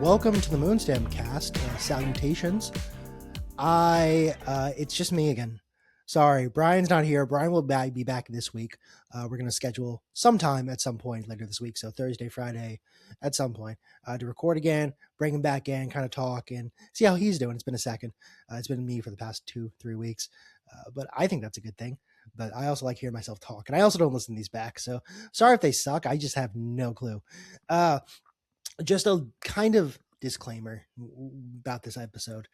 Welcome to the Moonstem cast. Salutations. It's just me again. Sorry, Brian's not here. Brian will be back this week. We're going to schedule sometime at some point later this week. So Thursday, Friday, at some point to record again, bring him back in, kind of talk and see how he's doing. It's been a second. It's been me for the past 2-3 weeks. But I think that's a good thing. But I also like hearing myself talk. And I also don't listen to these back. So sorry if they suck. I just have no clue. Just a kind of disclaimer about this episode.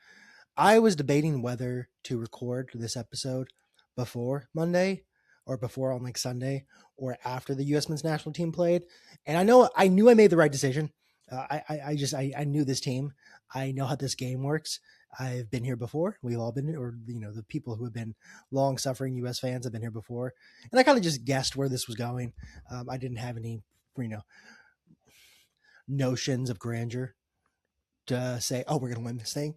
I was debating whether to record this episode before Monday or before on like Sunday or after the U.S. men's national team played. And I knew I made the right decision. I knew this team. I know how this game works. I've been here before. We've all been, or, the people who have been long suffering U.S. fans have been here before. And I kind of just guessed where this was going. I didn't have any, notions of grandeur to say, oh, we're going to win this thing.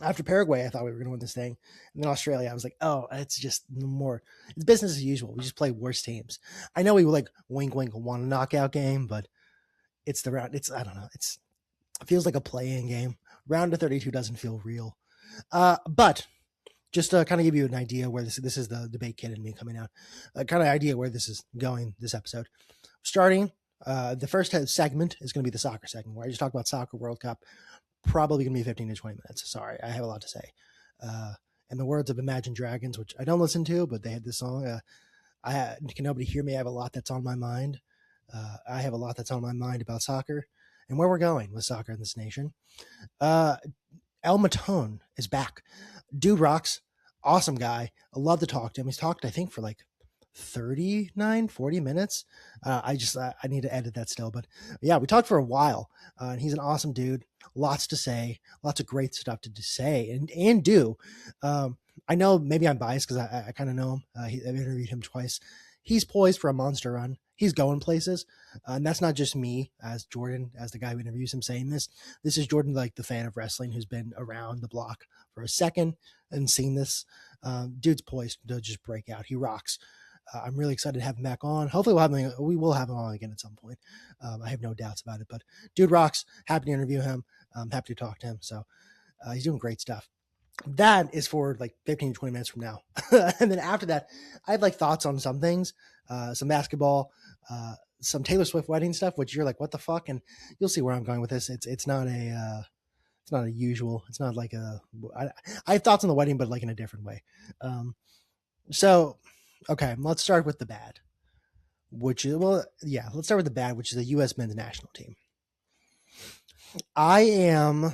After Paraguay, I thought we were going to win this thing. And then Australia, I was like, oh, it's just it's business as usual. We just play worse teams. I know we were like wink, won a knockout game, but it's the round. I don't know. It feels like a play-in game. Round of 32 doesn't feel real. But just to kind of give you an idea where this is the debate kid in me coming out, kind of idea where this is going this episode. Starting, the first segment is going to be the soccer segment where I just talk about soccer World Cup. Probably going to be 15 to 20 minutes. Sorry, I have a lot to say. And the words of Imagine Dragons, which I don't listen to, but they had this song. Can nobody hear me? I have a lot that's on my mind. I have a lot that's on my mind about soccer and where we're going with soccer in this nation. Matón is back. Dude rocks. Awesome guy. I love to talk to him. He's talked, I think, for like 40 minutes. I need to edit that still, but yeah, we talked for a while, and he's an awesome dude. Lots to say, lots of great stuff to say and do. I know maybe I'm biased because I kind of know him. I've interviewed him twice. He's poised for a monster run. He's going places, and that's not just me as Jorden, as the guy who interviews him, saying this. This is Jorden, like the fan of wrestling who's been around the block for a second and seen this. Dude's poised to just break out. He rocks. I'm really excited to have him back on. Hopefully we will have him on again at some point. I have no doubts about it, but dude rocks. Happy to interview him. I'm happy to talk to him. So he's doing great stuff. That is for like 15 to 20 minutes from now. And then after that, I have like thoughts on some things, some basketball, some Taylor Swift wedding stuff, which you're like, what the fuck? And you'll see where I'm going with this. It's not a usual. It's not like I have thoughts on the wedding, but like in a different way. Okay, let's start with the bad, let's start with the bad, which is the U.S. men's national team. I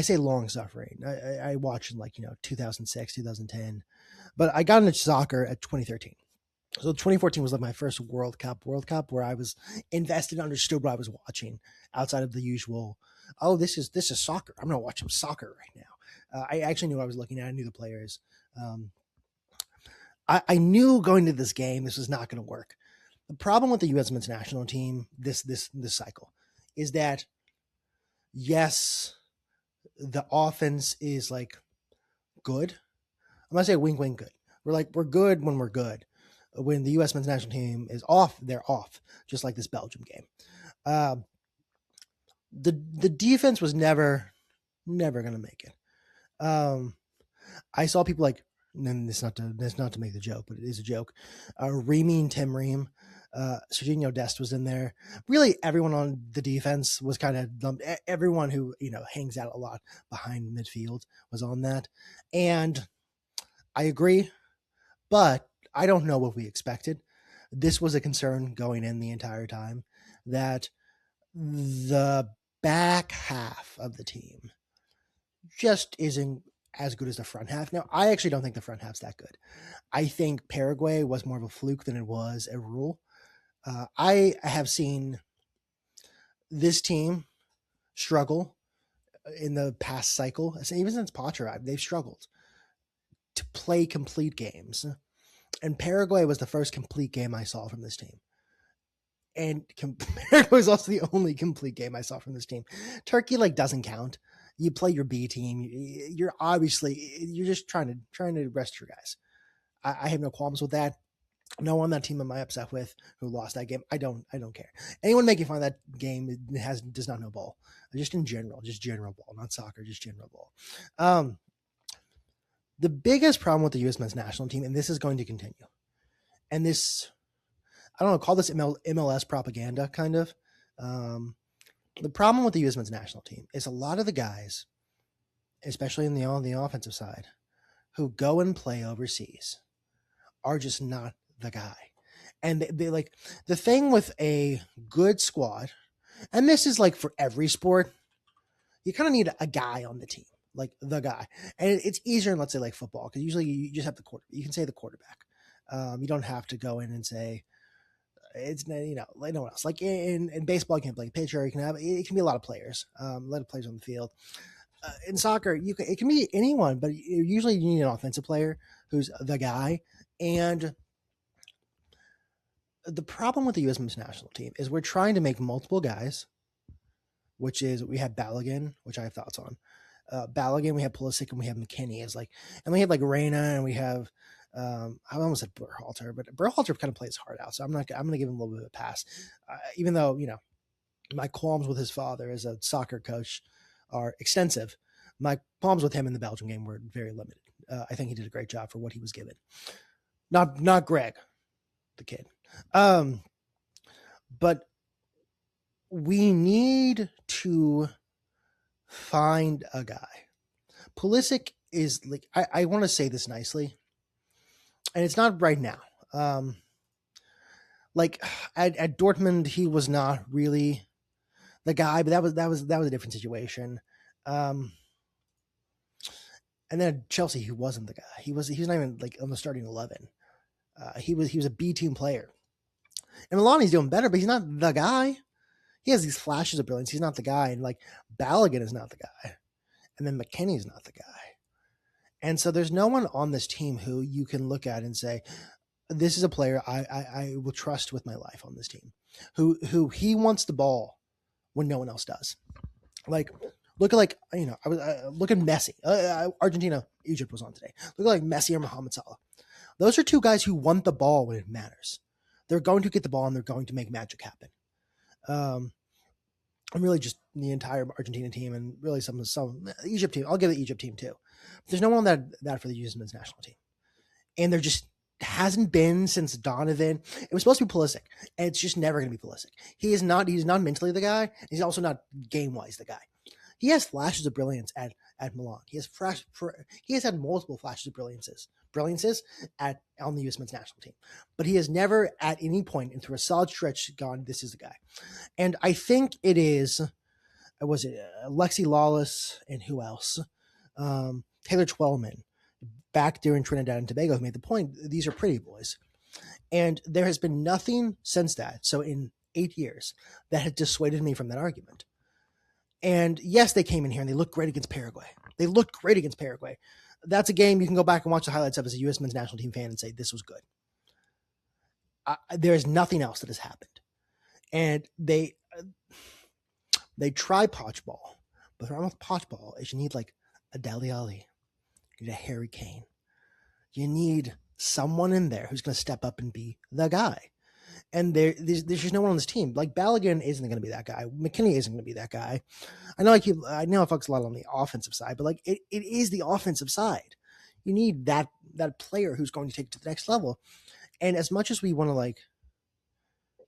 say long suffering. I watched in 2006, 2010, but I got into soccer at 2013. So 2014 was like my first World Cup where I was invested, understood what I was watching outside of the usual, oh, this is soccer. I'm going to watch some soccer right now. I actually knew what I was looking at. I knew the players. I knew going to this game, this was not going to work. The problem with the U.S. men's national team this cycle is that, yes, the offense is like good. I'm going to say wink, good. We're good when we're good. When the U.S. men's national team is off, they're off, just like this Belgium game. The defense was never going to make it. I saw people like, and this not to make the joke, but it is a joke. Reamy and Tim Ream, Serginho Dest was in there. Really, everyone on the defense was kind of dumped. Everyone who hangs out a lot behind midfield was on that, and I agree, but I don't know what we expected. This was a concern going in the entire time that the back half of the team just isn't as good as the front half. Now, I actually don't think the front half's that good. I think Paraguay was more of a fluke than it was a rule. I have seen this team struggle in the past cycle. Even since Potter arrived, they've struggled to play complete games. And Paraguay was the first complete game I saw from this team. And Paraguay was also the only complete game I saw from this team. Turkey doesn't count. You play your B team. You're just trying to rest your guys. I have no qualms with that. No one on that team am I upset with who lost that game. I don't care. Anyone making fun of that game does not know ball. Just in general, just general ball, not soccer, just general ball. The biggest problem with the U.S. men's national team, and this is going to continue, and this, I don't know, call this MLS propaganda kind of. The problem with the U.S. men's national team is a lot of the guys, especially on the offensive side, who go and play overseas are just not the guy. And they like the thing with a good squad, and this is like for every sport, you kind of need a guy on the team, like the guy. And it's easier in, let's say, like football, because usually you just have the quarterback. You can say the quarterback. You don't have to go in and say it's, like no one else. Like in baseball, you can play pitcher. You can have, it can be a lot of players, a lot of players on the field. In soccer, it can be anyone, but usually you need an offensive player who's the guy. And the problem with the U.S. men's national team is we're trying to make multiple guys, which is we have Balogun, which I have thoughts on. Balogun, we have Pulisic, and we have McKinney. Is like, and we have like Reyna, and we have I almost said Berhalter, but Berhalter kind of plays hard out, so I'm going to give him a little bit of a pass, even though my qualms with his father as a soccer coach are extensive. My qualms with him in the Belgium game were very limited. I think he did a great job for what he was given. Not Greg, the kid. But we need to find a guy. Pulisic is like, I want to say this nicely, and it's not right now. Like at Dortmund, he was not really the guy, but that was a different situation. And then at Chelsea, he wasn't the guy. He was not even like on the starting 11. He was a B team player. And Milan, he's doing better, but he's not the guy. He has these flashes of brilliance. He's not the guy. And like Balogun is not the guy. And then McKinney's not the guy. And so there's no one on this team who you can look at and say, this is a player I will trust with my life on this team. Who he wants the ball when no one else does. Like, look at look at Messi. Argentina, Egypt was on today. Look at like Messi or Mohamed Salah. Those are two guys who want the ball when it matters. They're going to get the ball and they're going to make magic happen. And really just the entire Argentina team and really some Egypt team. I'll give the Egypt team too. But there's no one that for the U.S. men's national team. And there just hasn't been since Donovan. It was supposed to be Pulisic, and it's just never going to be Pulisic. He's not mentally the guy. He's also not game-wise the guy. He has flashes of brilliance at Milan. He has had multiple flashes of brilliances on the U.S. men's national team, but he has never at any point and through a solid stretch gone, this is the guy. And I think it was Alexi Lawless and who else? Taylor Twellman back during Trinidad and Tobago who made the point, these are pretty boys. And there has been nothing since that. So in 8 years that had dissuaded me from that argument. And yes, they came in here and they looked great against Paraguay. That's a game you can go back and watch the highlights of as a U.S. men's national team fan and say, this was good. There is nothing else that has happened. And they try potch ball. But the problem with potch ball is you need like a Dele Alli. You need a Harry Kane. You need someone in there who's going to step up and be the guy. And there's just no one on this team. Like Balogun isn't going to be that guy. McKinney isn't going to be that guy. I know I focus a lot on the offensive side, but like it is the offensive side. You need that player who's going to take it to the next level. And as much as we want to like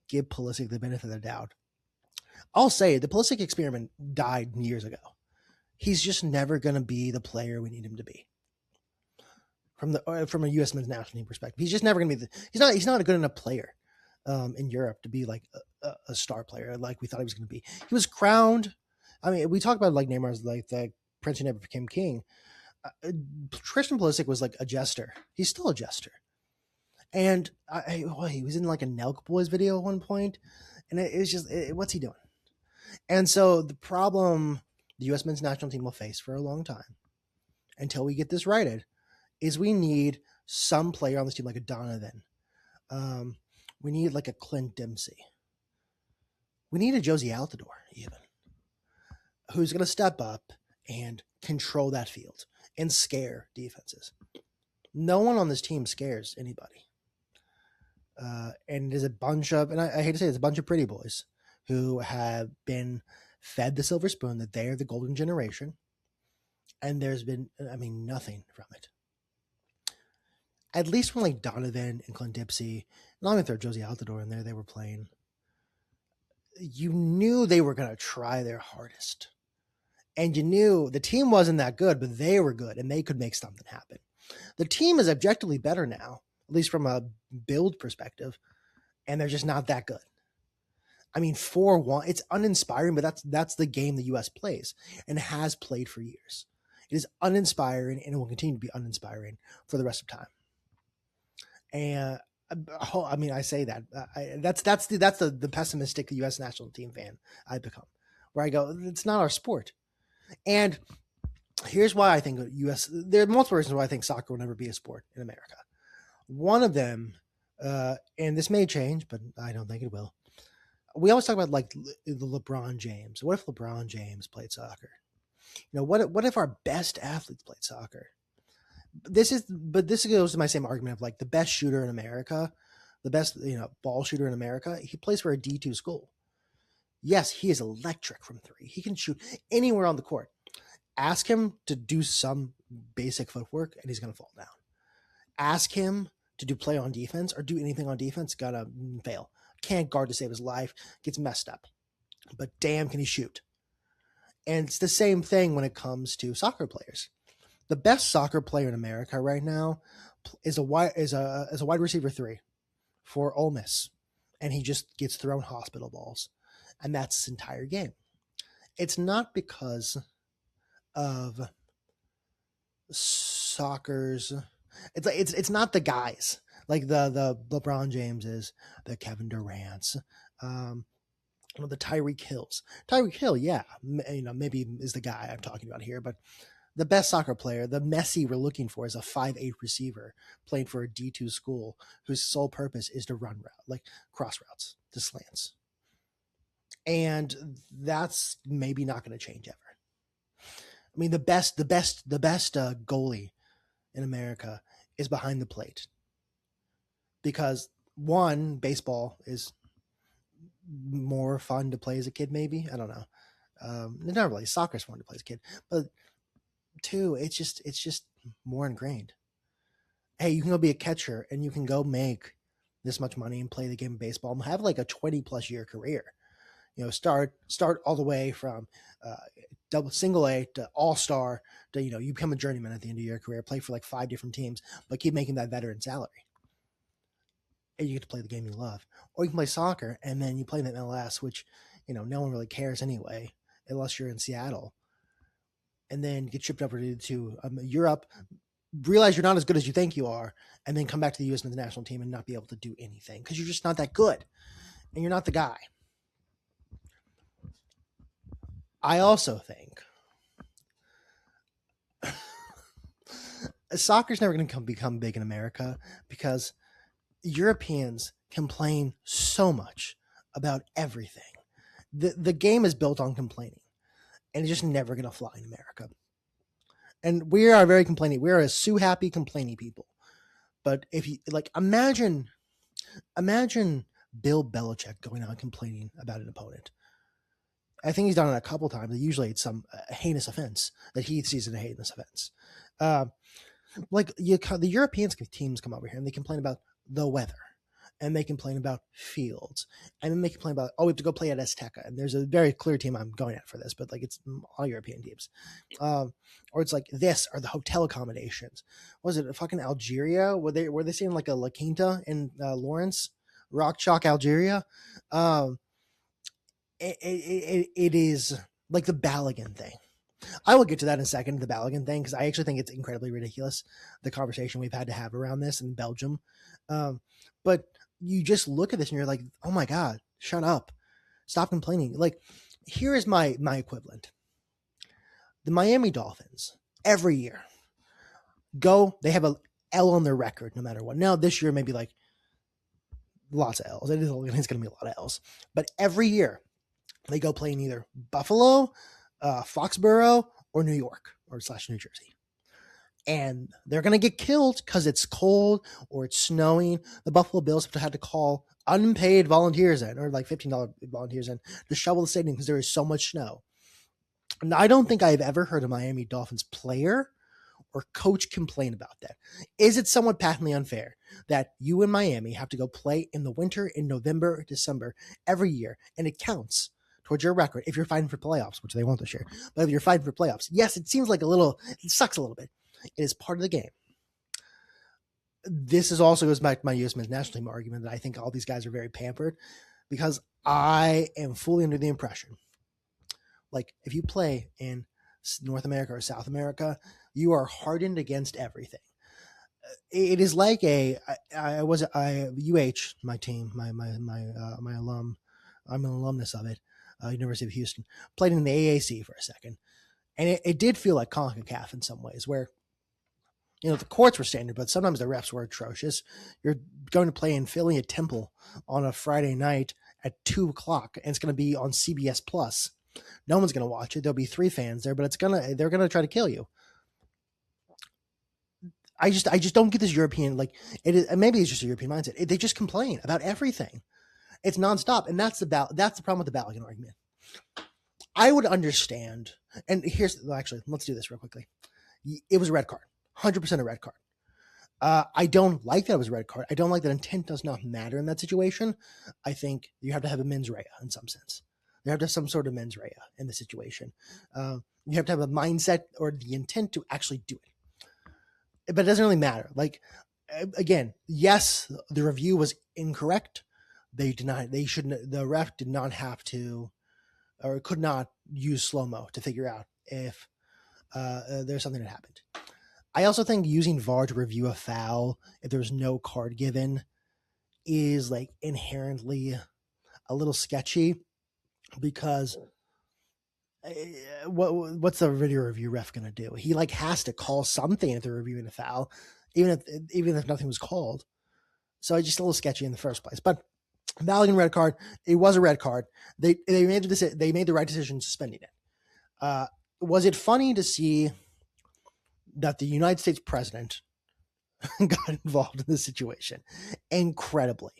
give Pulisic the benefit of the doubt, I'll say the Pulisic experiment died years ago. He's just never going to be the player we need him to be. From a U.S. men's national team perspective, he's just never going to be he's not a good enough player in Europe to be like a star player like we thought he was going to be. He was crowned. I mean, we talk about like Neymar's like the prince who never became king. Christian Pulisic was like a jester. He's still a jester. And he was in like a Nelk Boys video at one point, and it was just what's he doing? And so the problem the U.S. men's national team will face for a long time until we get this righted is we need some player on this team like a Donovan. We need like a Clint Dempsey. We need a Josie Altidore even, who's going to step up and control that field and scare defenses. No one on this team scares anybody. And there's a bunch of, and I hate to say it, it's a bunch of pretty boys who have been fed the silver spoon that they are the golden generation. And there's been, I mean, nothing from it. At least when like Donovan and Clint Dipsy, not even throw Josie Altidore in there, they were playing. You knew they were going to try their hardest. And you knew the team wasn't that good, but they were good and they could make something happen. The team is objectively better now, at least from a build perspective, and they're just not that good. I mean, 4-1, it's uninspiring, but that's the game the U.S. plays and has played for years. It is uninspiring, and it will continue to be uninspiring for the rest of time. And I mean, I say that that's the pessimistic U.S. national team fan I become, where I go, it's not our sport. And here's why I think there are multiple reasons why I think soccer will never be a sport in America. One of them, and this may change, but I don't think it will. We always talk about like the LeBron James. What if LeBron James played soccer? You know, what if our best athletes played soccer? This goes to my same argument of like the best shooter in America, the best, ball shooter in America. He plays for a D2 school. Yes, he is electric from three. He can shoot anywhere on the court. Ask him to do some basic footwork and he's going to fall down. Ask him to do play on defense or do anything on defense, gotta fail. Can't guard to save his life, gets messed up. But damn, can he shoot? And it's the same thing when it comes to soccer players. The best soccer player in America right now is a wide receiver 3 for Ole Miss, and he just gets thrown hospital balls, and that's his entire game. It's not because of soccer's. It's not the guys like the LeBron Jameses, the Kevin Durant's, the Tyreek Hills. Tyreek Hill, yeah, maybe is the guy I'm talking about here, but the best soccer player, the Messi we're looking for, is a 5'8" receiver playing for a D2 school whose sole purpose is to run route, like cross routes, to slants. And that's maybe not going to change ever. I mean, the best goalie in America is behind the plate. Because one, baseball is more fun to play as a kid, maybe. I don't know. Not really. Soccer's fun to play as a kid. But two, it's just more ingrained. Hey, you can go be a catcher and you can go make this much money and play the game of baseball and have like a 20+ year career. Start all the way from single A to all-star to, you become a journeyman at the end of your career, play for like 5 different teams, but keep making that veteran salary. And you get to play the game you love. Or you can play soccer and then you play in the MLS, which, no one really cares anyway, unless you're in Seattle. And then get shipped over to Europe, realize you're not as good as you think you are, and then come back to the U.S. national team and not be able to do anything because you're just not that good. And you're not the guy. I also think soccer's never going to become big in America because Europeans complain so much about everything. The game is built on complaining, and it's just never going to fly in America. And we are very complaining. We are a sue happy complaining people. But if you imagine Bill Belichick going out complaining about an opponent. I think he's done it a couple times. Usually it's some heinous offense that he sees as a heinous offense. The European teams come over here and they complain about the weather, and they complain about fields, and then they complain about, we have to go play at Azteca. And there's a very clear team I'm going at for this, but it's all European teams. Or it's like this, or the hotel accommodations. Was it fucking Algeria? Were they saying like a La Quinta in Lawrence, Rock Chalk, Algeria? It is like the Balogun thing. I will get to that in a second, the Balogun thing, because I actually think it's incredibly ridiculous, the conversation we've had to have around this in Belgium. But you just look at this and you're like, oh my God, shut up. Stop complaining. Like, here is my equivalent. The Miami Dolphins, every year, they have a L on their record no matter what. Now, this year, maybe like lots of L's. It's going to be a lot of L's. But every year, they go play in either Buffalo, Foxborough, or New York, or /New Jersey. and they're going to get killed because it's cold or it's snowing. The Buffalo Bills have had to call unpaid volunteers in, or like $15 volunteers in, to shovel the stadium because there is so much snow. And I don't think I've ever heard a Miami Dolphins player or coach complain about that. Is it somewhat patently unfair that you in Miami have to go play in the winter in November or December every year, and it counts towards your record if you're fighting for playoffs, which they won't this year, but if you're fighting for playoffs? Yes, it seems like it sucks a little bit. It is part of the game. This is also goes back to my USMNT national team argument that I think all these guys are very pampered, because I am fully under the impression, like, if you play in North America or South America, you are hardened against everything. It is like I was UH, my team, my alum. I'm an alumnus of it. University of Houston. Played in the AAC for a second, and it did feel like CONCACAF in some ways, where the courts were standard, but sometimes the refs were atrocious. You're going to play in Philly at Temple on a Friday night at 2:00, and it's going to be on CBS Plus. No one's going to watch it. There'll be 3 fans there, but they're going to try to kill you. I just don't get this European, like, it is, maybe it's just a European mindset. They just complain about everything. It's nonstop, and that's the problem with the Balogun argument. I would understand, and actually, let's do this real quickly. It was a red card, 100% a red card. I don't like that it was a red card. I don't like that intent does not matter in that situation. I think you have to have a mens rea in some sense. You have to have some sort of mens rea in the situation. You have to have a mindset or the intent to actually do it. But it doesn't really matter. Like, again, yes, the review was incorrect. The ref did not have to, or could not use slow-mo to figure out if there's something that happened. I also think using VAR to review a foul if there's no card given is, like, inherently a little sketchy, because what's the video review ref going to do? He, like, has to call something if they're reviewing a foul, even if nothing was called. So it's just a little sketchy in the first place. But Balogun red card, it was a red card. They made the right decision suspending it. Was it funny to see that the United States president got involved in this situation? Incredibly.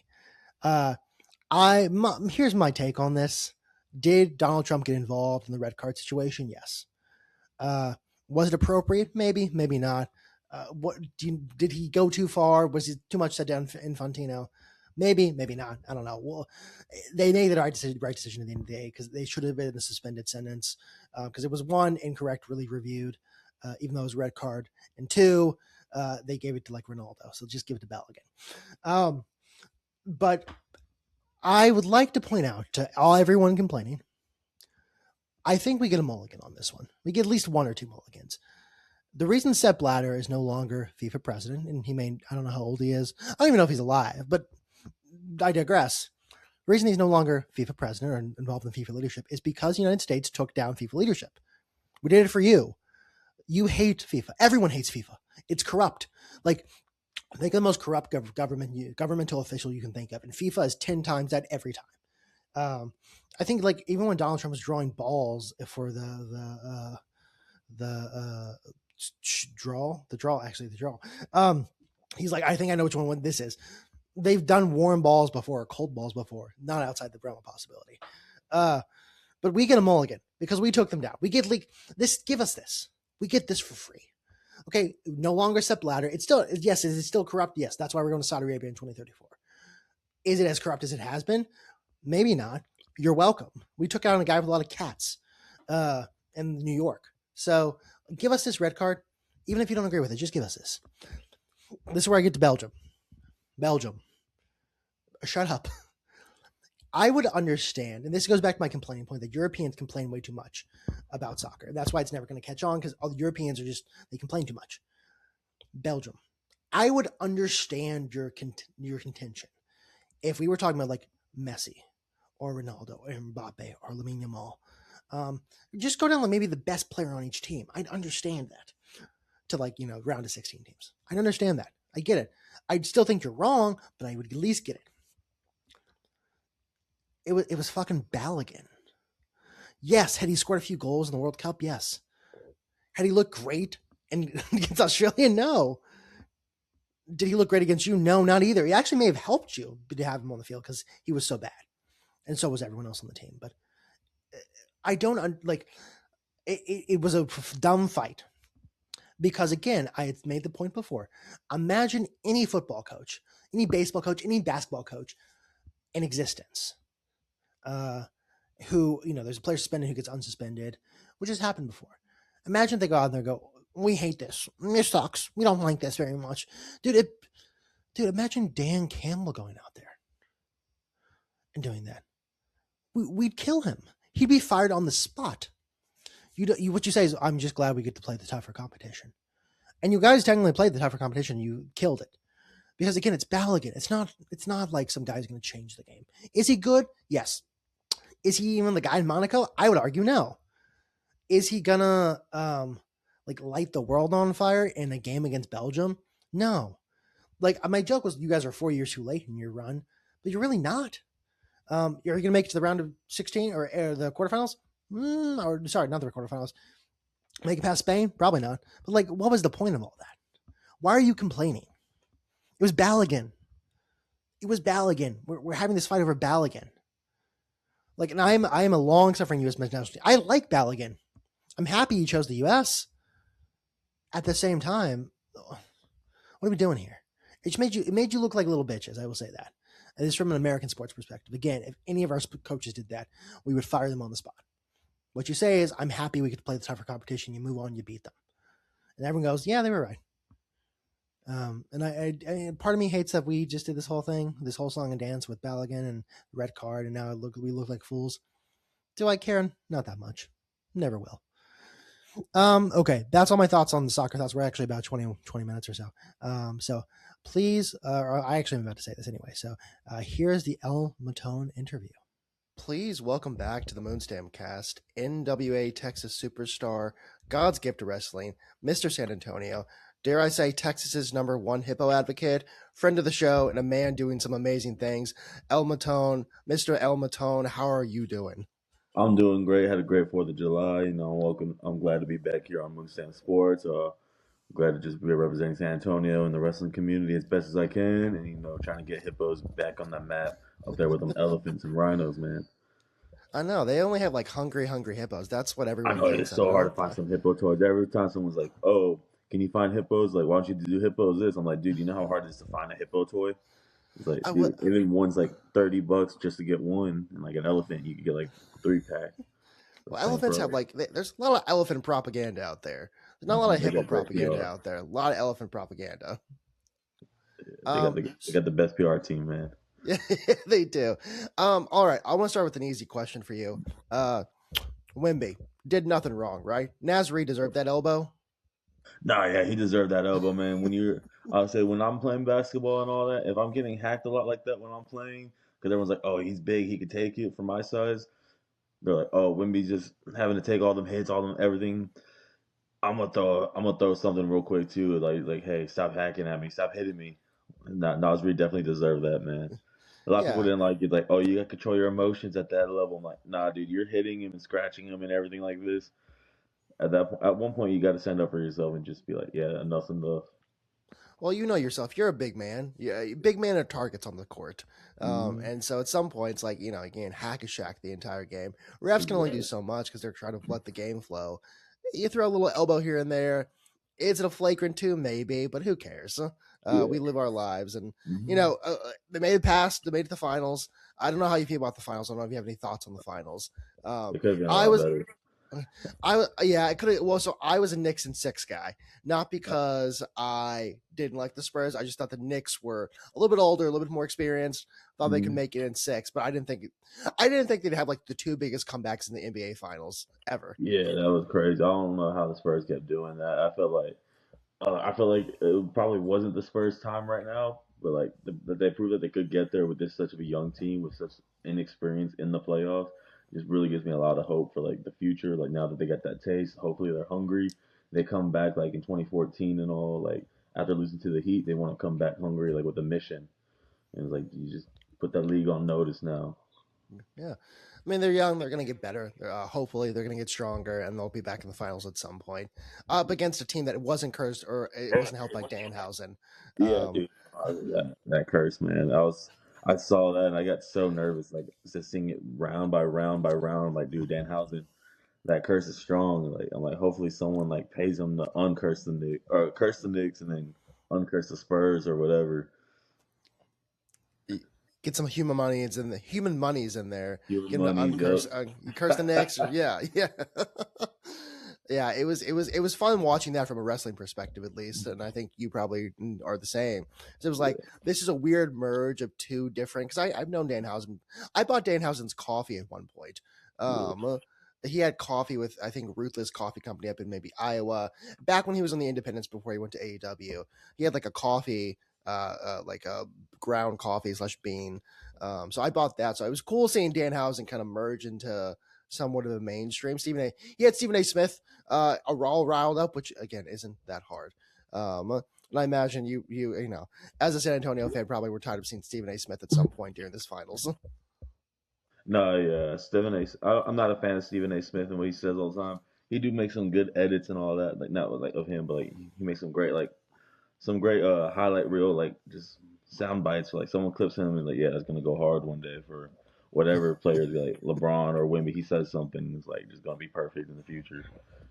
Here's my take on this. Did Donald Trump get involved in the red card situation? Yes. Was it appropriate? Maybe, maybe not. Did he go too far? Was it too much set down Infantino? Maybe, maybe not. I don't know. Well, they made the right decision at the end of the day, because they should have been a suspended sentence, because it was, 1, incorrect, really reviewed, even though it was a red card, and 2, they gave it to, like, Ronaldo. So just give it to Balogun. But I would like to point out to everyone complaining, I think we get a mulligan on this one. We get at least 1 or 2 mulligans. The reason Sepp Blatter is no longer FIFA president, and I don't know how old he is. I don't even know if he's alive, but I digress. The reason he's no longer FIFA president or involved in FIFA leadership is because the United States took down FIFA leadership. We did it for you. You hate FIFA. Everyone hates FIFA. It's corrupt. Like, think of the most corrupt governmental official you can think of, and FIFA is 10 times that every time. I think, like, even when Donald Trump was drawing balls for the draw. He's like, I think I know which one this is. They've done warm balls before, or cold balls before, not outside the realm of possibility. But we get a mulligan because we took them down. We get, like, this. Give us this. We get this for free. Okay, no longer Sepp Blatter. It's still, yes, is it still corrupt? Yes, that's why we're going to Saudi Arabia in 2034. Is it as corrupt as it has been? Maybe not. You're welcome. We took out a guy with a lot of cats in New York. So give us this red card. Even if you don't agree with it, just give us this. This is where I get to Belgium. Shut up. I would understand, and this goes back to my complaining point, that Europeans complain way too much about soccer. That's why it's never going to catch on, because all the Europeans they complain too much. Belgium. I would understand your contention if we were talking about, like, Messi or Ronaldo or Mbappe or Lamine Yamal. Just go down, like, maybe the best player on each team. I'd understand that, to, like, round of 16 teams. I'd understand that. I get it. I'd still think you're wrong, but I would at least get it. It was fucking Balogun. Yes, had he scored a few goals in the World Cup? Yes. Had he looked great And against Australia, no. Did he look great against you? No, not either. He actually may have helped you to have him on the field because he was so bad, and so was everyone else on the team. But I don't like. It was a dumb fight because again, I had made the point before. Imagine any football coach, any baseball coach, any basketball coach in existence, who there's a player suspended who gets unsuspended, which has happened before. Imagine if they go out there and go, "We hate this. This sucks. We don't like this very much, dude." Imagine Dan Campbell going out there and doing that. We'd kill him. He'd be fired on the spot. What you say is, "I'm just glad we get to play the tougher competition," and you guys technically played the tougher competition. You killed it because again, it's Balogun. It's not like some guy's going to change the game. Is he good? Yes. Is he even the guy in Monaco? I would argue no. Is he gonna light the world on fire in a game against Belgium? No. Like my joke was, you guys are 4 years too late in your run, but you're really not. You're going to make it to the round of 16 or the quarterfinals? Or sorry, not the quarterfinals. Make it past Spain? Probably not. But what was the point of all that? Why are you complaining? It was Balogun. It was Balogun. We're having this fight over Balogun. And I am a long suffering U.S. men's national team. I like Balogun. I'm happy he chose the U.S. At the same time, what are we doing here? It made you look like little bitches. I will say that. And this is from an American sports perspective. Again, if any of our coaches did that, we would fire them on the spot. What you say is, "I'm happy we get to play the tougher competition." You move on, you beat them, and everyone goes, "Yeah, they were right." And I part of me hates that we just did this whole thing, this whole song and dance with Balogun and red card, and now we look like fools. Do I care? Not that much. Never will. Okay, that's all my thoughts on the soccer thoughts. We're actually about 20 minutes or so. So please, I actually am about to say this anyway. So here's the El Matón interview. Please welcome back to the Moonstam cast, NWA Texas superstar, God's gift to wrestling, Mr. San Antonio. Dare I say Texas's #1 hippo advocate, friend of the show, and a man doing some amazing things. El Matón, Mr. El Matón, how are you doing? I'm doing great. Had a great 4th of July. I'm glad to be back here on Moonstam Sports. Glad to just be representing San Antonio and the wrestling community as best as I can, and trying to get hippos back on that map up there with them elephants and rhinos, man. I know they only have hungry hippos. That's what I everyone know thinks it's of. so hard to find some hippo toys. Every time someone's like, "Oh, can you find hippos? Like, why don't you do hippos this?" I'm like, "Dude, you know how hard it is to find a hippo toy?" It's like, I dude, even one's like $30 just to get one, and like an elephant, you could get like 3-pack. For the Well, same elephants have price. there's a lot of elephant propaganda out there. There's not a lot of They hippo got great propaganda PR. out there. A lot of elephant propaganda. They got the best PR team, man. Yeah, they do. All right, I want to start with an easy question for you. Wimby did nothing wrong, right? Nasri deserved that elbow. Nah, yeah, he deserved that elbow, man. I say when I'm playing basketball and all that, if I'm getting hacked a lot like that when I'm playing, because everyone's like, "Oh, he's big, he could take it for my size." They're like, "Oh, Wimby's just having to take all them hits, all them everything." I'm gonna throw something real quick too, like, hey, stop hacking at me, stop hitting me. Nasri definitely deserved that, man. A lot of people Yeah. didn't like it, like, "Oh, you got to control your emotions at that level." I'm like, "Nah, dude, you're hitting him and scratching him and everything like this. At one point, you got to stand up for yourself and just be like, yeah, enough's enough." Well, you know yourself. You're a big man. Yeah, big man are targets on the court. Mm-hmm. And so at some points, again, hack a shack the entire game. Refs can only do Exactly. so much because they're trying to let the game flow. You throw a little elbow here and there. Is it a flagrant two? Maybe, but who cares? Yeah. We live our lives, and Mm-hmm. they made it past. They made it to the finals. I don't know how you feel about the finals. I don't know if you have any thoughts on the finals. It could have been a I lot was better. I could have. Well, so I was a Knicks and six guy, not because I didn't like the Spurs. I just thought the Knicks were a little bit older, a little bit more experienced. Thought they could Mm-hmm. make it in six, but I didn't think they'd have the two biggest comebacks in the NBA Finals ever. Yeah, that was crazy. I don't know how the Spurs kept doing that. I feel like it probably wasn't the Spurs' time right now, but like that they proved that they could get there with this such of a young team with such inexperience in the playoffs. Just really gives me a lot of hope for like the future. Like now that they got that taste, hopefully they're hungry. They come back like in 2014 and all. Like after losing to the Heat, they want to come back hungry, like with a mission. And it's like you just put that league on notice now. Yeah, I mean they're young. They're going to get better. Hopefully, they're going to get stronger, and they'll be back in the finals at some point. Up against a team that wasn't cursed or it wasn't helped by Danhausen. Yeah, Um, dude. That curse, man. I saw that and I got so nervous, like just seeing it round by round by round. Like, dude, Danhausen, that curse is strong. Like, I'm like, hopefully someone like pays him to uncurse the Knicks or curse the Knicks and then uncurse the Spurs or whatever. get some human monies and the human monies in there. Human Get him to money, uncurse, yep. you curse the Knicks, or yeah, yeah, yeah. It was fun watching that from a wrestling perspective, at least, and I think you probably are the same. So it was like this is a weird merge of two different. Because I've known Danhausen. I bought Danhausen's coffee at one point. Yeah. Um, he had coffee with I think Ruthless Coffee Company up in maybe Iowa back when he was on the Independence before he went to AEW. He had like a coffee like a ground coffee slash bean. So I bought that. So it was cool seeing Danhausen kind of merge into somewhat of the mainstream. He had Stephen A. Smith all riled up, which again isn't that hard. And I imagine you know, as a San Antonio fan, probably were tired of seeing Stephen A. Smith at some point during this finals. No, yeah, Stephen A. I'm not a fan of Stephen A. Smith and what he says all the time. He do make some good edits and all that, like not like of him, but like he makes some great highlight reel like just sound bites. Like someone clips him and like yeah, it's gonna go hard one day for whatever players like LeBron or Wemby. He says something it's like just gonna be perfect in the future.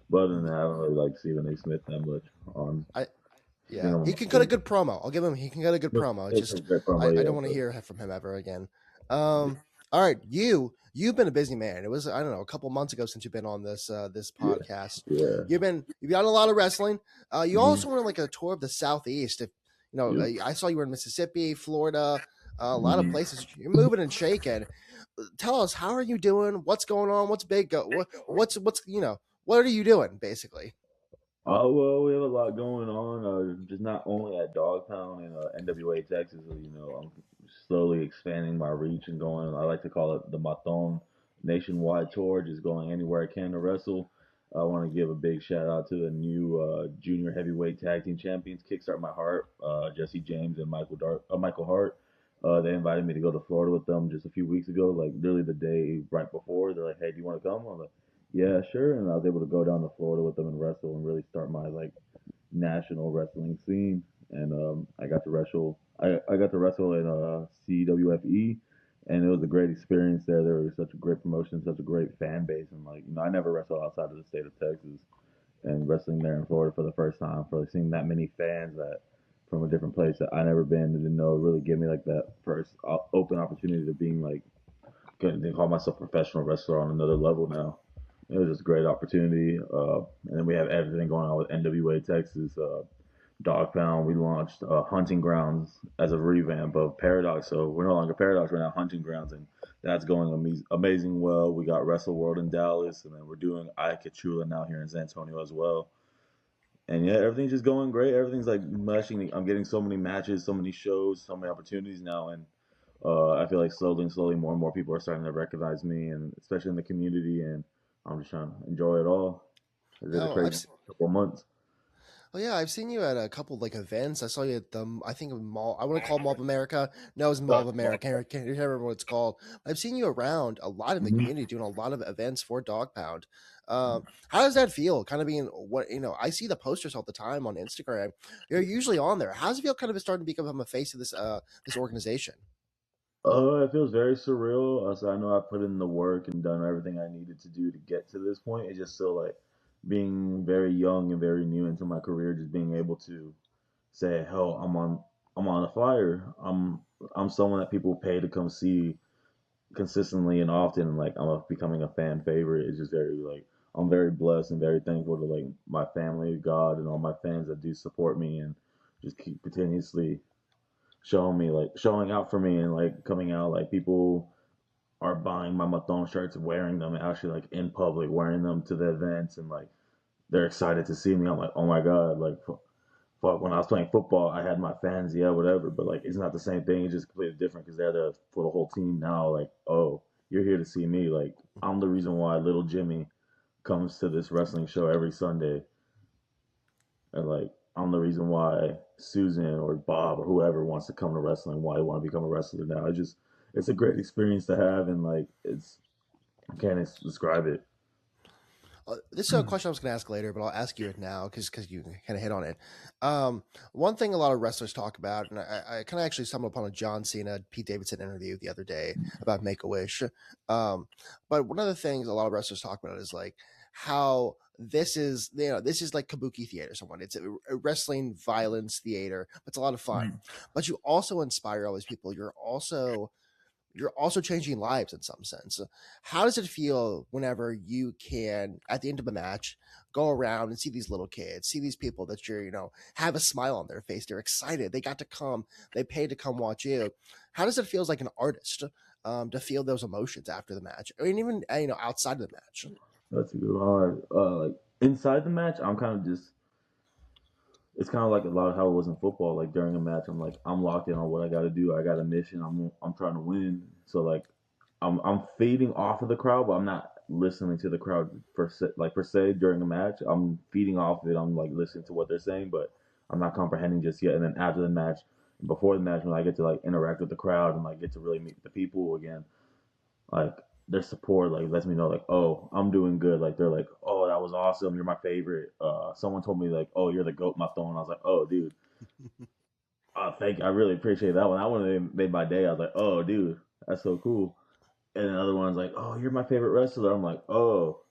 But other than that, I don't really like Stephen A. Smith that much. On I seeing Yeah, him he on can cut a stage. good promo. I'll give him. He can cut a good promo. It's It's a just great promo, I yeah. don't want to But hear from him ever again. All right, you've been a busy man. It was I don't know a couple months ago since you've been on this yeah, podcast. yeah. You've done a lot of wrestling. You Hmm. also went on like a tour of the southeast. If you know, Yep. I saw you were in Mississippi, Florida, a lot of Hmm. places. You're moving and shaking. Tell us how are you doing? What's going on? What's big? What's you know what are you doing basically? Oh well, we have a lot going on. Just not only at Dogtown in NWA Texas. I'm slowly expanding my reach and going. I like to call it the Matón nationwide tour. Just going anywhere I can to wrestle. I want to give a big shout out to the new junior heavyweight tag team champions, Kickstart My Heart, Jesse James and Michael Hart. They invited me to go to Florida with them just a few weeks ago, like literally the day right before. They're like, "Hey, do you want to come?" I'm like, yeah, sure. And I was able to go down to Florida with them and wrestle and really start my like national wrestling scene. And I got to wrestle. I got to wrestle in CWFE, and it was a great experience there. There was such a great promotion, such a great fan base, and like I never wrestled outside of the state of Texas, and wrestling there in Florida for the first time, for like, seeing that many fans that from a different place that I never been, and didn't know, really gave me like that first open opportunity to being like good to call myself a professional wrestler on another level now. It was just a great opportunity. And then we have everything going on with NWA Texas, Dog Pound. We launched Hunting Grounds as a revamp of Paradox. So we're no longer Paradox, we're now Hunting Grounds. And that's going amazing well. We got Wrestle World in Dallas, and then we're doing Ayakachula now here in San Antonio as well. And yeah, everything's just going great. Everything's like meshing. I'm getting so many matches, so many shows, so many opportunities now. And I feel like slowly and slowly more and more people are starting to recognize me, and especially in the community. And I'm just trying to enjoy it all. It's been a Oh, crazy couple of months. Oh yeah, I've seen you at a couple like events. I saw you at the I think Mall. I want to call it Mall of America. No, it's Mall of America. I can't remember what it's called. I've seen you around a lot in the Mhm. community doing a lot of events for Dog Pound. How does that feel? Kind of being what you know. I see the posters all the time on Instagram. You're usually on there. How does it feel? Kind of starting to become a face of this organization. It feels very surreal. So I know I put in the work and done everything I needed to do to get to this point. It's just still like being very young and very new into my career, just being able to say, "Hell, I'm on a flyer. I'm someone that people pay to come see consistently and often, and like becoming a fan favorite. It's just very like I'm very blessed and very thankful to like my family, God, and all my fans that do support me and just keep continuously showing out for me and like coming out. Like people are buying my Maton shirts, wearing them actually like in public, wearing them to the events, and like they're excited to see me. I'm like, oh my god, like fuck, when I was playing football, I had my fans, yeah, whatever, but like it's not the same thing. It's just completely different because they're the for the whole team now. Like, oh, you're here to see me. Like, I'm the reason why little Jimmy comes to this wrestling show every Sunday, and like I'm the reason why Susan or Bob or whoever wants to come to wrestling, why they want to become a wrestler now. it's a great experience to have, and like it's I can't describe it. This is a question I was going to ask later, but I'll ask you it now because you kind of hit on it. One thing a lot of wrestlers talk about, and I kind of actually stumbled upon a John Cena, Pete Davidson interview the other day about Make a Wish. But one of the things a lot of wrestlers talk about is like how this is like kabuki theater. Someone it's a wrestling violence theater. It's a lot of fun, but you also inspire all these people. You're also changing lives in some sense. How does it feel whenever you can, at the end of a match, go around and see these little kids, see these people that have a smile on their face, they're excited, they got to come, they paid to come watch you. How does it feel as like an artist to feel those emotions after the match, or even outside of the match? That's a good one. Like inside the match, I'm kind of just it's kind of like a lot of how it was in football. Like during a match, I'm locked in on what I got to do. I got a mission. I'm trying to win. So like I'm feeding off of the crowd, but I'm not listening to the crowd per se during a match. I'm feeding off of it. I'm like listening to what they're saying, but I'm not comprehending just yet. And then after the match, before the match, when I get to like interact with the crowd and like get to really meet the people again, like their support like lets me know like, oh, I'm doing good. Like they're like, oh, that was awesome, you're my favorite. Someone told me like, oh, you're the goat, Matón. I was like, oh, dude, thank you, I really appreciate that one. That one made my day. I was like, oh, dude, that's so cool. And then other one's like, oh, you're my favorite wrestler. I'm like, oh,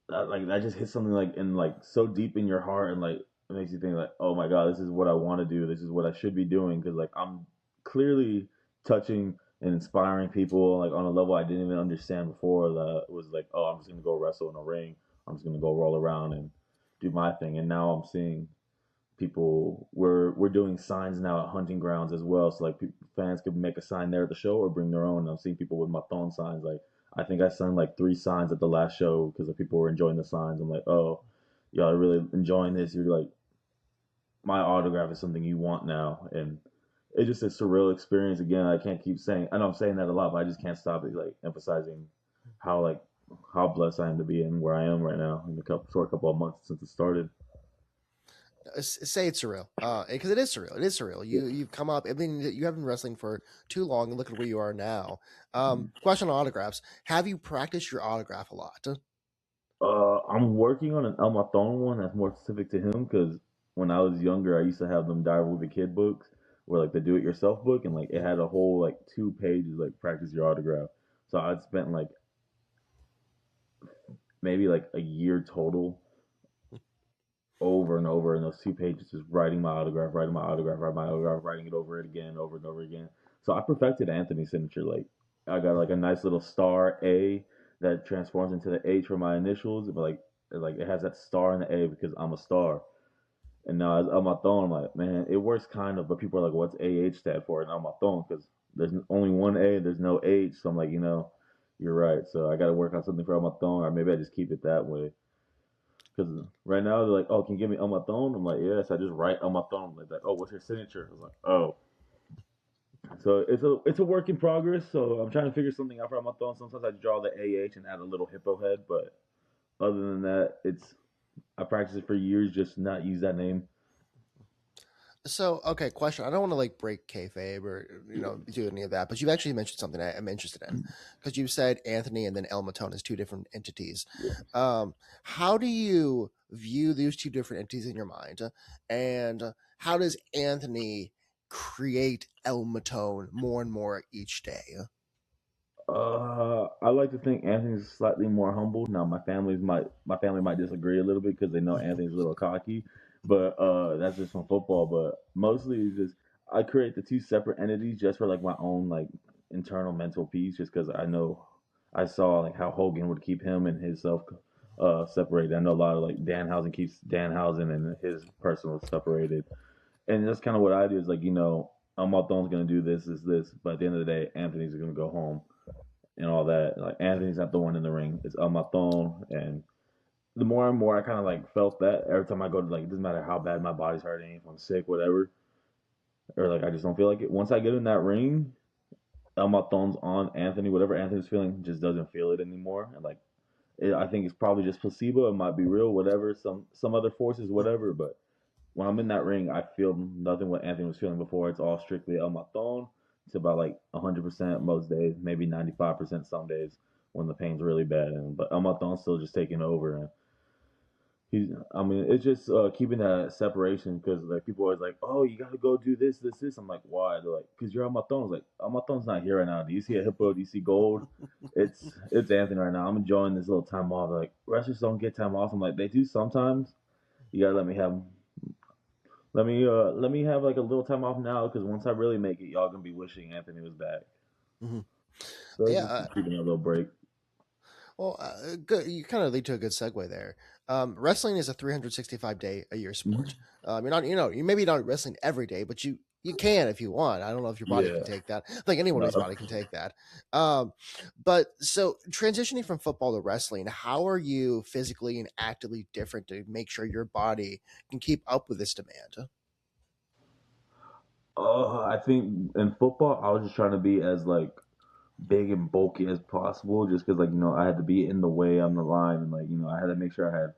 that just hits something like in like so deep in your heart, and like it makes you think like, oh my god, this is what I want to do. This is what I should be doing, because like I'm clearly touching and inspiring people like on a level I didn't even understand before. That was like, oh, I'm just gonna go wrestle in a ring. I'm just gonna go roll around and do my thing. And now I'm seeing people. We're doing signs now at hunting grounds as well. So like fans could make a sign there at the show or bring their own. I'm seeing people with Matón signs. Like I think I signed like 3 signs at the last show because the people were enjoying the signs. I'm like, oh, y'all are really enjoying this. You're like, my autograph is something you want now, and it's just a surreal experience. Again, I can't keep saying. I know I'm saying that a lot, but I just can't stop it. Like emphasizing how like how blessed I am to be in where I am right now in the short couple of months since it started. Say it's surreal, because it is surreal. It is surreal. You've come up. I mean, you haven't been wrestling for too long, and look at where you are now. Question on autographs: have you practiced your autograph a lot? I'm working on an El Maton one that's more specific to him, because when I was younger, I used to have them dive with the kid books, where like the do-it-yourself book, and like it had a whole like 2 pages like practice your autograph. So I'd spent like maybe like a year total over and over in those 2 pages, just writing my autograph, writing my autograph, writing my autograph, writing it over it again, over and over again. So I perfected Anthony's signature. Like I got like a nice little star A that transforms into the H for my initials, but like it has that star and the A because I'm a star. And now as on my phone, I'm like, man, it works kind of, but people are like, what's AH stand for? And on my phone, because there's only one A, there's no H. So I'm like, you're right. So I got to work on something for on my phone, or maybe I just keep it that way. Because right now they're like, oh, can you give me on my phone? I'm like, yes. I just write on my phone. Like, oh, what's your signature? I was like, oh. So it's a work in progress. So I'm trying to figure something out for on my phone. Sometimes I draw the AH and add a little hippo head, but other than that, it's I practiced it for years, just not use that name. So, okay, question. I don't want to like break kayfabe or do any of that, but you've actually mentioned something I'm interested in because you said Anthony and then El Matón as two different entities. Yeah. How do you view these two different entities in your mind, and how does Anthony create El Matón more and more each day? I like to think Anthony's slightly more humble. Now my family might disagree a little bit because they know Anthony's a little cocky, but that's just from football. But mostly it's just I create the two separate entities just for like my own like internal mental peace, just because I know I saw like how Hogan would keep him and himself separated. I know a lot of like Danhausen keeps Danhausen and his personal separated, and that's kind of what I do. Is like Almaton's gonna do this, this, but at the end of the day, Anthony's gonna go home and all that. Like Anthony's not the one in the ring; it's El Maton. And the more and more I kind of like felt that every time I go to like, it doesn't matter how bad my body's hurting, if I'm sick, whatever, or like I just don't feel like it. Once I get in that ring, El Maton's on Anthony. Whatever Anthony's feeling, just doesn't feel it anymore. And like, I think it's probably just placebo. It might be real, whatever. Some other forces, whatever. But when I'm in that ring, I feel nothing what Anthony was feeling before. It's all strictly El Maton to about like 100% most days, maybe 95% some days when the pain's really bad. And but Amaton's still just taking over, and I mean, it's just keeping that separation because like people always like, oh, you got to go do this, this, this. I'm like, why? They're like, because you're on my phone. Like, on my phone's not here right now. Do you see a hippo? Do you see gold? It's Anthony right now. I'm enjoying this little time off. They're like, wrestlers don't get time off. I'm like, they do sometimes. You gotta let me have like a little time off now because once I really make it, y'all gonna be wishing Anthony was back. Mhm. So Yeah. it's just keeping a little break. Well, good. You kind of lead to a good segue there. Wrestling is a 365-day a year sport. Mhm. You're not, you maybe not wrestling every day, but you can if you want. I don't know if your body can Yeah. take that. I think anybody's No. body can take that. Um, but so transitioning from football to wrestling, how are you physically and actively different to make sure your body can keep up with this demand? I think in football, I was just trying to be as like big and bulky as possible, just because like I had to be in the way on the line, and like I had to make sure I had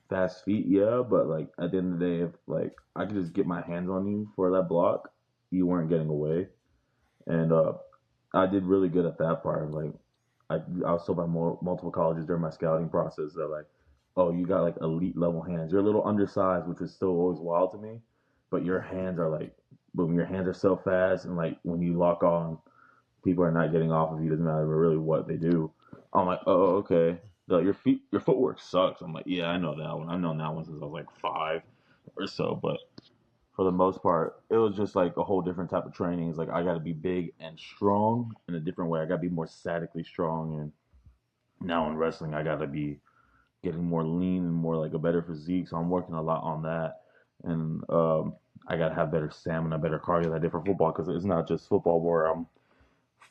fast feet. Yeah, but like at the end of the day, if like I could just get my hands on you for that block, you weren't getting away, and I did really good at that part. Like I was told by multiple colleges during my scouting process that like, oh, you got like elite level hands. You're a little undersized, which is still always wild to me, but your hands are like, boom, your hands are so fast, and like when you lock on, people are not getting off of you. Doesn't matter really what they do. I'm like, oh, okay. They're like, your footwork sucks. I'm like, yeah, I know that one. I've known that one since I was like 5 or so. But for the most part, it was just like a whole different type of training. It's like I got to be big and strong in a different way. I got to be more statically strong. And now in wrestling, I got to be getting more lean and more like a better physique. So I'm working a lot on that. And I got to have better stamina, better cardio than I did for football because it's not just football where I'm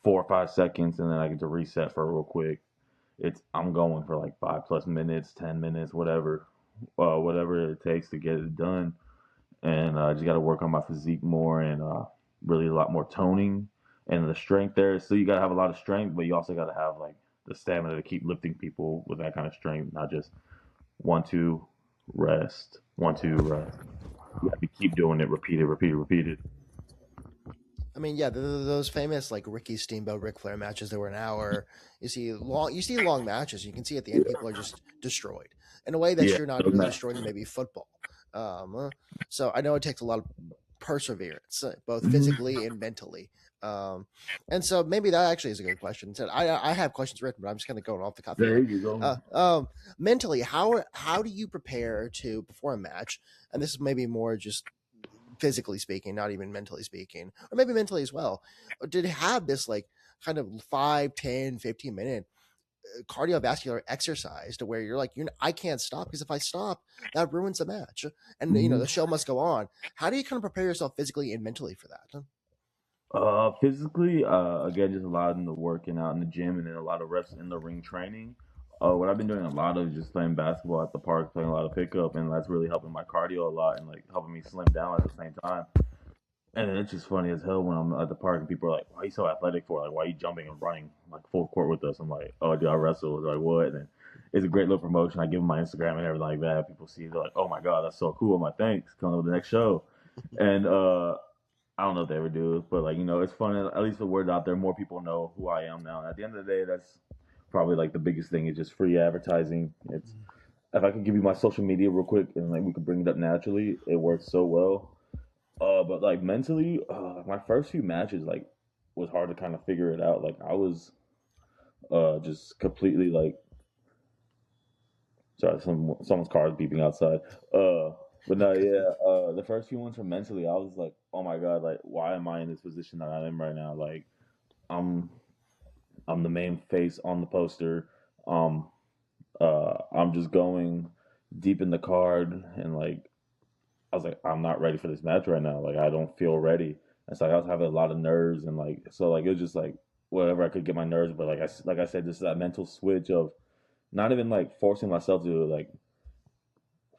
4 or 5 seconds and then I get to reset for real quick. I'm going for like 5 plus minutes, 10 minutes, whatever it takes to get it done. And I just got to work on my physique more and really a lot more toning and the strength there. So you got to have a lot of strength, but you also got to have like the stamina to keep lifting people with that kind of strength, not just 1, 2, rest, 1, 2, rest. You have to keep doing it, repeated, repeated, repeated. I mean, yeah, those famous like Ricky Steamboat, Ric Flair matches that were an hour. You see long matches. You can see at the end people are just destroyed in a way that Yeah, you're not those really ma- destroyed in maybe football. So I know it takes a lot of perseverance, both Mhm. physically and mentally. Um, and so maybe that actually is a good question. So I have questions written, but I'm just kind of going off the cuff There here. you go. Uh, um, Mentally, how do you prepare to perform a match? And this is maybe more just physically speaking, not even mentally speaking, or maybe mentally as well, or did have this like kind of 5, 10, 15 minute cardiovascular exercise to where you're like, I can't stop because if I stop, that ruins the match. And Mhm. the show must go on. How do you kind of prepare yourself physically and mentally for that? Physically, again, just a lot in the working out in the gym, and then a lot of reps in the ring training. What I've been doing a lot of is just playing basketball at the park, playing a lot of pickup, and that's really helping my cardio a lot and like helping me slim down at the same time. And then it's just funny as hell when I'm at the park and people are like, "Why are you so athletic for? Like, why are you jumping and running like full court with us?" I'm like, "Oh, dude, I wrestle." They're like, "What?" And then it's a great little promotion. I give them my Instagram and everything like that. People see, they're like, "Oh my god, that's so cool." I'm like, "Thanks." Coming to the next show, and I don't know if they ever do, but like it's fun. At least the word out there, more people know who I am now. And at the end of the day, that's probably like the biggest thing is just free advertising. It's if I could give you my social media real quick and like we could bring it up naturally, it works so well. But like mentally, my first few matches like was hard to kind of figure it out. Like I was just completely like sorry, someone's car is beeping outside. But no, Okay. yeah. The first few ones were mentally, I was like, oh my god, like why am I in this position that I am right now? Like I'm I'm the main face on the poster. Um, I'm just going deep in the card, and like I was like, I'm not ready for this match right now. Like I don't feel ready. And so like, I was having a lot of nerves, and like so like it was just like whatever I could get my nerves, but like I said, just that mental switch of not even like forcing myself to like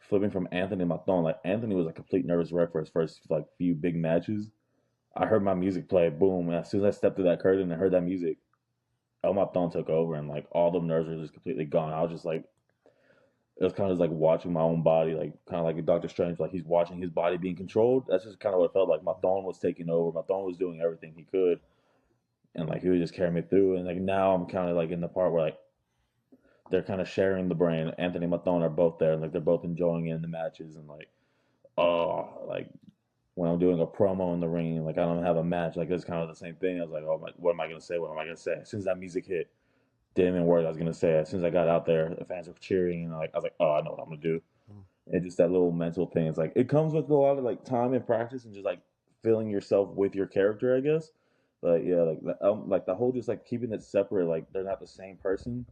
flipping from Anthony Matón. Like Anthony was a complete nervous wreck for his first like few big matches. I heard my music play, boom, and as soon as I stepped through that curtain and heard that music, El Matón took over, and like all the nerves were just completely gone. I was just like, it was kind of like watching my own body, like kind of like a Doctor Strange, like he's watching his body being controlled. That's just kind of what it felt like. Matón was taking over. Matón was doing everything he could, and like he would just carry me through. And like now I'm kind of like in the part where like they're kind of sharing the brain. Anthony and Matón are both there, and like they're both enjoying it in the matches, and like oh, like when I'm doing a promo in the ring, like I don't have a match, like it's kind of the same thing. I was like, oh, what am I gonna say? What am I gonna say? As soon as that music hit, didn't even work. I was gonna say. As soon as I got out there, the fans were cheering, and like I was like, oh, I know what I'm gonna do. Mm. And just that little mental thing. It's like it comes with a lot of like time and practice, and just like filling yourself with your character, I guess. But yeah, like the whole just like keeping it separate, like they're not the same person,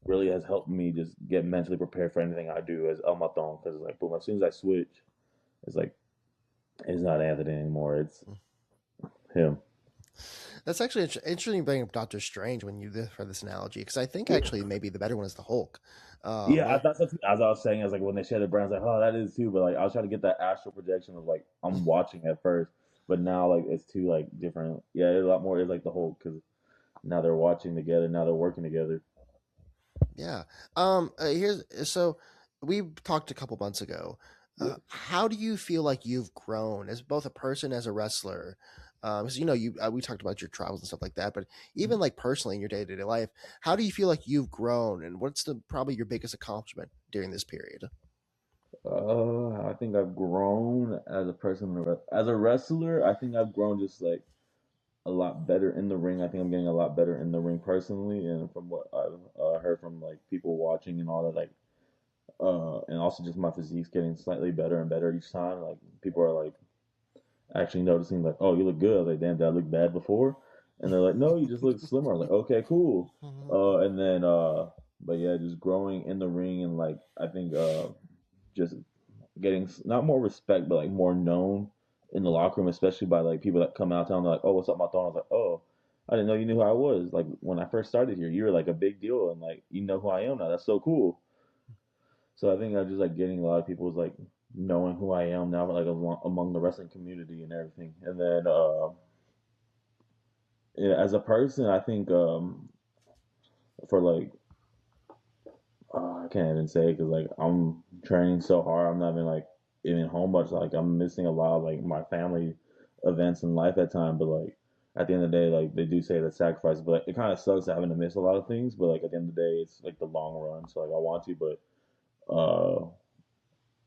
really has helped me just get mentally prepared for anything I do as El Maton. Because it's like boom, as soon as I switch, it's like it's not Anthony anymore. It's him. That's actually interesting you bring up Doctor Strange when you for this analogy, because I think actually maybe the better one is the Hulk. Yeah, Yeah, that's as I was saying. I was like when they share the brands, like oh that is too. But like I was trying to get that astral projection of like I'm watching at first, but now like it's too like different. Yeah, it's a lot more. It's like the whole because now they're watching together. Now they're working together. yeah. Here's so we talked a couple months ago. How do you feel like you've grown as both a person as a wrestler? Because you know you we talked about your travels and stuff like that, but even like personally in your day to day life, how do you feel like you've grown, and what's the probably your biggest accomplishment during this period? I think I've grown as a person, as a wrestler. I think I've grown just like a lot better in the ring. I think I'm getting a lot better in the ring personally, and from what I've heard from like people watching and all that, like and also just my physique's getting slightly better and better each time. Like people are like actually noticing like, oh, you look good. I was like, damn, did I look bad before? And they're like, no, you just look slimmer. I was like, okay, cool. And then but yeah, just growing in the ring and like I think just getting not more respect, but like more known in the locker room, especially by like people that come out town. They're like, oh, what's up, my thorn? I was like, oh. I didn't know you knew who I was. Like when I first started here, you were like a big deal, and like you know who I am now. That's so cool. So I think I'm just like getting a lot of people's like knowing who I am now, like among the wrestling community and everything. And then yeah, as a person, I think for like I can't even say because like I'm training so hard, I'm not even like even home much. Like I'm missing a lot of like my family events in life at time. But like at the end of the day, like they do say that sacrifice, but like, it kind of sucks having to miss a lot of things. But like at the end of the day, it's like the long run. So like I want to, but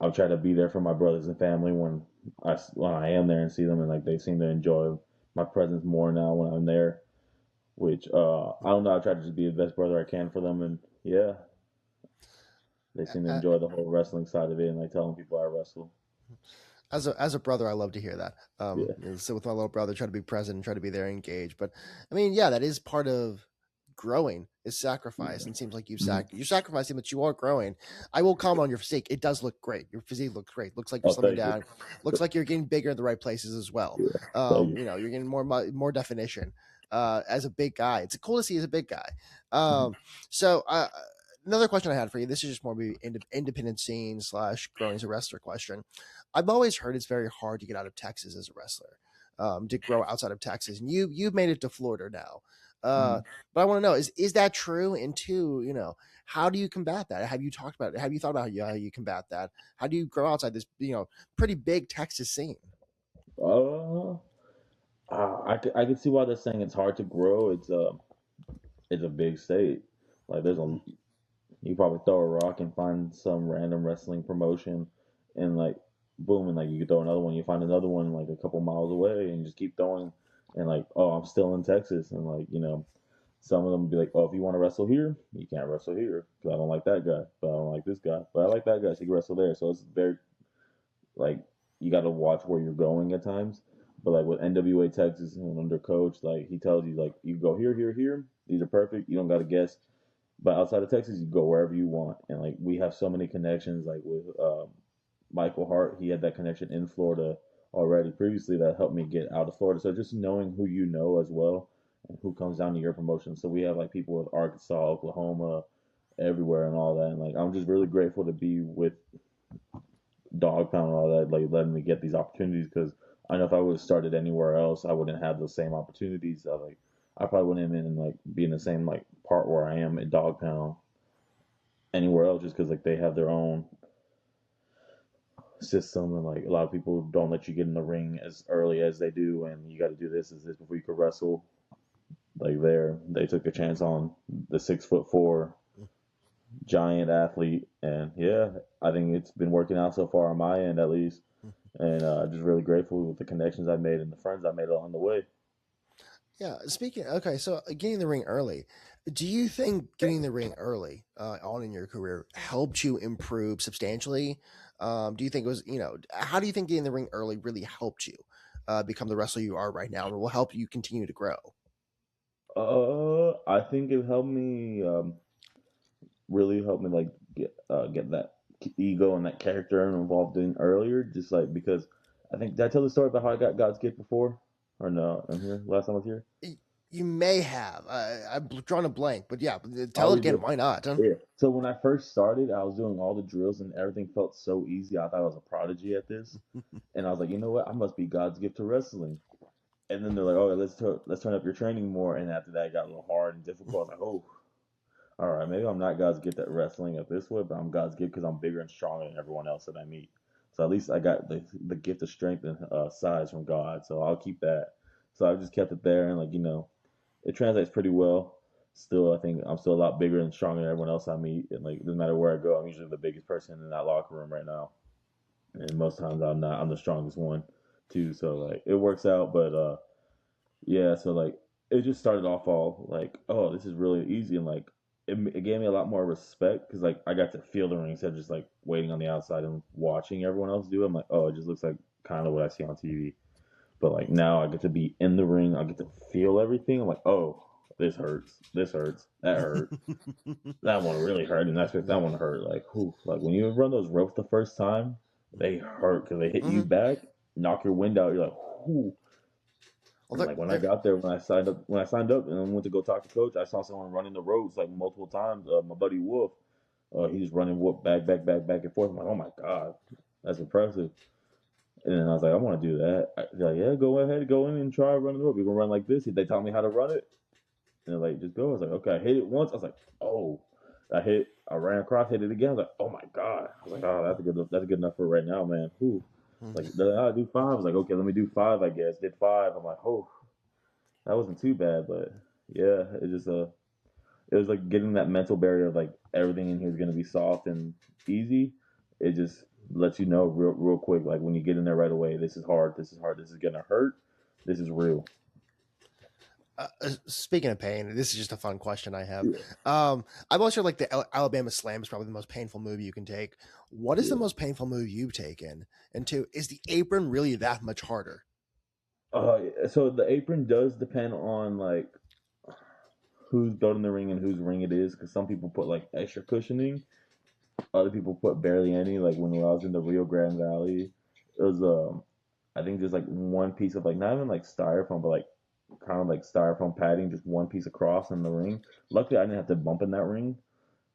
I'll try to be there for my brothers and family when I am there and see them, and like they seem to enjoy my presence more now when I'm there. Which I don't know. I try to just be the best brother I can for them, and yeah, they seem to Uh, enjoy the whole wrestling side of it, and like telling people I wrestle. as a brother, I love to hear that. Yeah, So with my little brother, try to be present and try to be there, engaged. But I mean, yeah, that is part of growing is sacrifice, and it seems like mm-hmm. you're sacrificing, but you are growing. I will comment on your physique; it does look great. Your physique looks great. Looks like you're Oh, slimming thank you. down. Looks like you're getting bigger in the right places as well. Yeah, thank you. You know, you're getting more definition. As a big guy, it's cool to see as a big guy. Mhm. Um, so another question I had for you. This is just more maybe independent scene slash growing as a wrestler question. I've always heard it's very hard to get out of Texas as a wrestler, to grow outside of Texas, and you've made it to Florida now. Uh, Mhm. but I want to know is that true? And two, you know, how do you combat that? Have you talked about it? Have you thought about how you combat that? How do you grow outside this pretty big Texas scene? Uh, I can see why they're saying it's hard to grow. It's a big state. Like there's a you probably throw a rock and find some random wrestling promotion, and like boom, and like you could throw another one. You find another one like a couple miles away, and you just keep throwing. And like, oh, I'm still in Texas, and like some of them be like, oh, if you want to wrestle here, you can't wrestle here because I don't like that guy, but I don't like this guy, but I like that guy, so you can wrestle there. So it's very like you got to watch where you're going at times. But like with NWA Texas and under coach, like he tells you like you go here, here, here. These are perfect. You don't got to guess. But outside of Texas, you go wherever you want. And like we have so many connections. Like with Michael Hart, he had that connection in Florida already previously that helped me get out of Florida. So just knowing who you know as well and who comes down to your promotion. So we have like people with Arkansas, Oklahoma, everywhere and all that. And like I'm just really grateful to be with Dog Pound and all that, like letting me get these opportunities because I know if I would have started anywhere else, I wouldn't have those same opportunities. I probably wouldn't even like be in the same like part where I am at Dog Pound. anywhere else, just because like they have their own system, and like a lot of people don't let you get in the ring as early as they do, and you got to do this before you can wrestle. Like they took a chance on the 6'4" giant athlete, and yeah, I think it's been working out so far on my end at least, and just really grateful with the connections I made and the friends I made along the way. Yeah. Speaking. Okay. So getting the ring early. Do you think getting the ring early on in your career helped you improve substantially? Do you think it was, how do you think getting the ring early really helped you become the wrestler you are right now, and will help you continue to grow? I think it helped me, really helped me like get that ego and that character involved in earlier, just like because I think did I tell the story about how I got God's gift before or no? I'm here last time I was here. You may have. I've drawn a blank, but yeah, tell Oh, it you're again. good. Why not? Huh? Yeah. So when I first started, I was doing all the drills and everything felt so easy. I thought I was a prodigy at this, and I was like, you know what? I must be God's gift to wrestling. And then they're like, oh, let's turn up your training more. And after that, it got a little hard and difficult. I was like, oh, all right, maybe I'm not God's gift at wrestling at this way, but I'm God's gift because I'm bigger and stronger than everyone else that I meet. So at least I got the gift of strength and size from God. So I'll keep that. So I just kept it there, and like it translates pretty well. Still, I think I'm still a lot bigger and stronger than everyone else I meet, and like it doesn't matter where I go, I'm usually the biggest person in that locker room right now. And most times I'm not. I'm the strongest one too. So like it works out, but yeah, so like it just started off all like, oh, this is really easy, and like it gave me a lot more respect because like I got to feel the ring instead of just like waiting on the outside and watching everyone else do it. I'm like, oh, it just looks like kind of what I see on TV. But like now I get to be in the ring, I get to feel everything. I'm like, oh, this hurts, that hurt, that one really hurt, and that one hurt. Like, whew, like when you run those ropes the first time, they hurt because they hit you Mm-hmm. back, knock your wind out. You're like, whew. Well, And like when I they're got there, when I signed up and I went to go talk to coach, I saw someone running the ropes like multiple times. My buddy Wolf, he's running whoop back and forth. I'm like, oh my god, that's impressive. And then I was like, I want to do that. They're like, yeah, go ahead, go in and try running the rope. You can run like this. They taught me how to run it, and they're like, just go. I was like, okay. I hit it once. I was like, oh, I ran across, hit it again. I was like, oh my god. I was like, oh, that's good enough for right now, man. Whew. Like, I do five. I was like, okay, let me do five. I guess did five. I'm like, oh, that wasn't too bad, but yeah, it was like getting that mental barrier of like everything in here is gonna be soft and easy. It just lets you know real quick, like when you get in there right away, this is hard, this is gonna hurt, this is real. speaking of pain, this is just a fun question I have. Yeah, I'm also like the Alabama Slam is probably the most painful move you can take. What is the yeah. most painful move you've taken? And two, is the apron really that much harder? So the apron does depend on like who's building the ring and whose ring it is, because some people put like extra cushioning, other people put barely any. Like when I was in the Rio Grande Valley, it was I think just like one piece of like not even like styrofoam, but like kind of like styrofoam padding, just one piece across in the ring. Luckily, I didn't have to bump in that ring,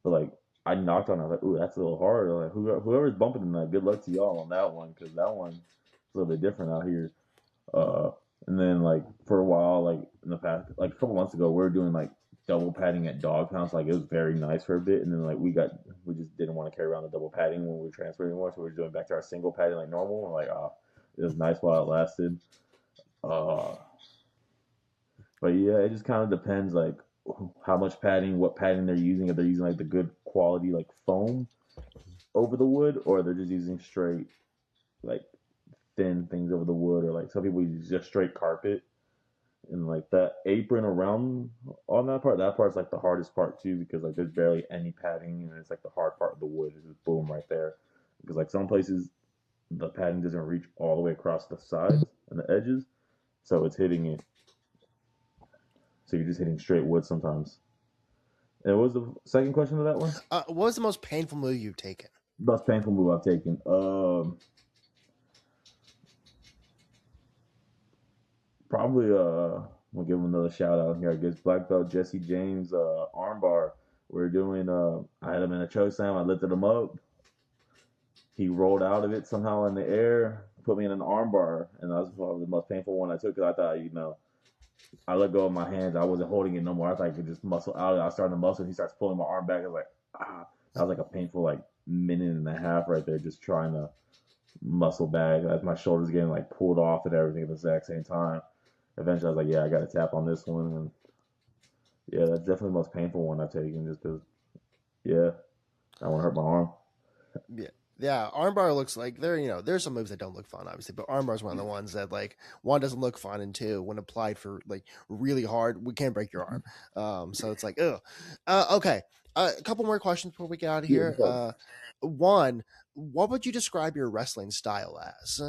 but like I knocked on it. I was like, ooh, that's a little hard. Like whoever's bumping in that, good luck to y'all on that one, because that one is a little bit different out here. Uh, and then like for a while, like in the past, like a couple months ago, we were doing like double padding at dog pounds. Like it was very nice for a bit, and then like we just didn't want to carry around the double padding when we were transferring anymore, so we were doing back to our single padding like normal. And like it was nice while it lasted. Uh, but yeah, it just kind of depends like how much padding, what padding they're using. If they're using like the good quality like foam over the wood, or they're just using straight like thin things over the wood, or like some people use just straight carpet. And like that apron around on that part's like the hardest part too, because like there's barely any padding, and it's like the hard part of the wood is just boom right there. Because like some places the padding doesn't reach all the way across the sides and the edges, so it's hitting it. So you're just hitting straight wood sometimes. And what was the second question of that one? What was the most painful move you've taken? Most painful move I've taken. Probably we'll give him another shout out here. I guess black belt Jesse James armbar. We're doing I had him in a choke slam, I lifted him up. He rolled out of it somehow in the air, put me in an armbar, and that was probably the most painful one I took, because I thought, I let go of my hands. I wasn't holding it no more. I thought I could just muscle out. I started to muscle, and he starts pulling my arm back. I was like, ah. That was like a painful like minute and a half right there, just trying to muscle back as my shoulders getting like pulled off and everything at the exact same time. Eventually, I was like, yeah, I got to tap on this one, and yeah, that's definitely the most painful one I've taken, just because yeah, I want to hurt my arm. Yeah. Yeah, armbar looks like there's some moves that don't look fun, obviously, but armbar is one of the ones that like one doesn't look fun, and two, when applied for like really hard, we can't break your arm. So it's like, ugh. Okay, a couple more questions before we get out of Yeah, here. One, what would you describe your wrestling style as?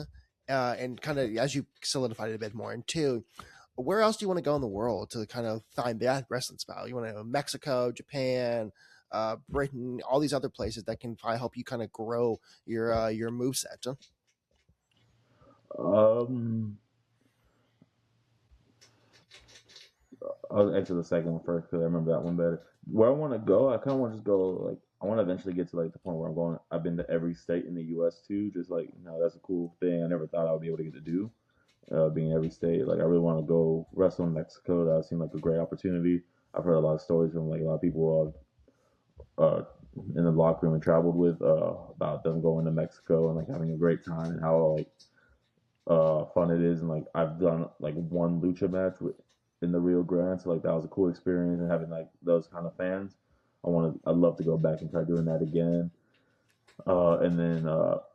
And kind of as you solidified it a bit more. And two, where else do you want to go in the world to kind of find that wrestling style? You want to go Mexico, Japan, Britain, all these other places that can probably help you kind of grow your move set. Huh? um, I'll answer the second one first because I remember that one better. Where I want to go, I kind of want to just go like I want to eventually get to like the point where I'm going. I've been to every state in the U.S. too. Just like that's a cool thing. I never thought I would be able to get to do. Being in every state, like I really want to go wrestle in Mexico. That seemed like a great opportunity. I've heard a lot of stories from like a lot of people in the locker room and traveled with about them going to Mexico and like having a great time and how like fun it is. And like I've done like one lucha match in the Rio Grande, so like that was a cool experience and having like those kind of fans. I'd love to go back and try doing that again. And then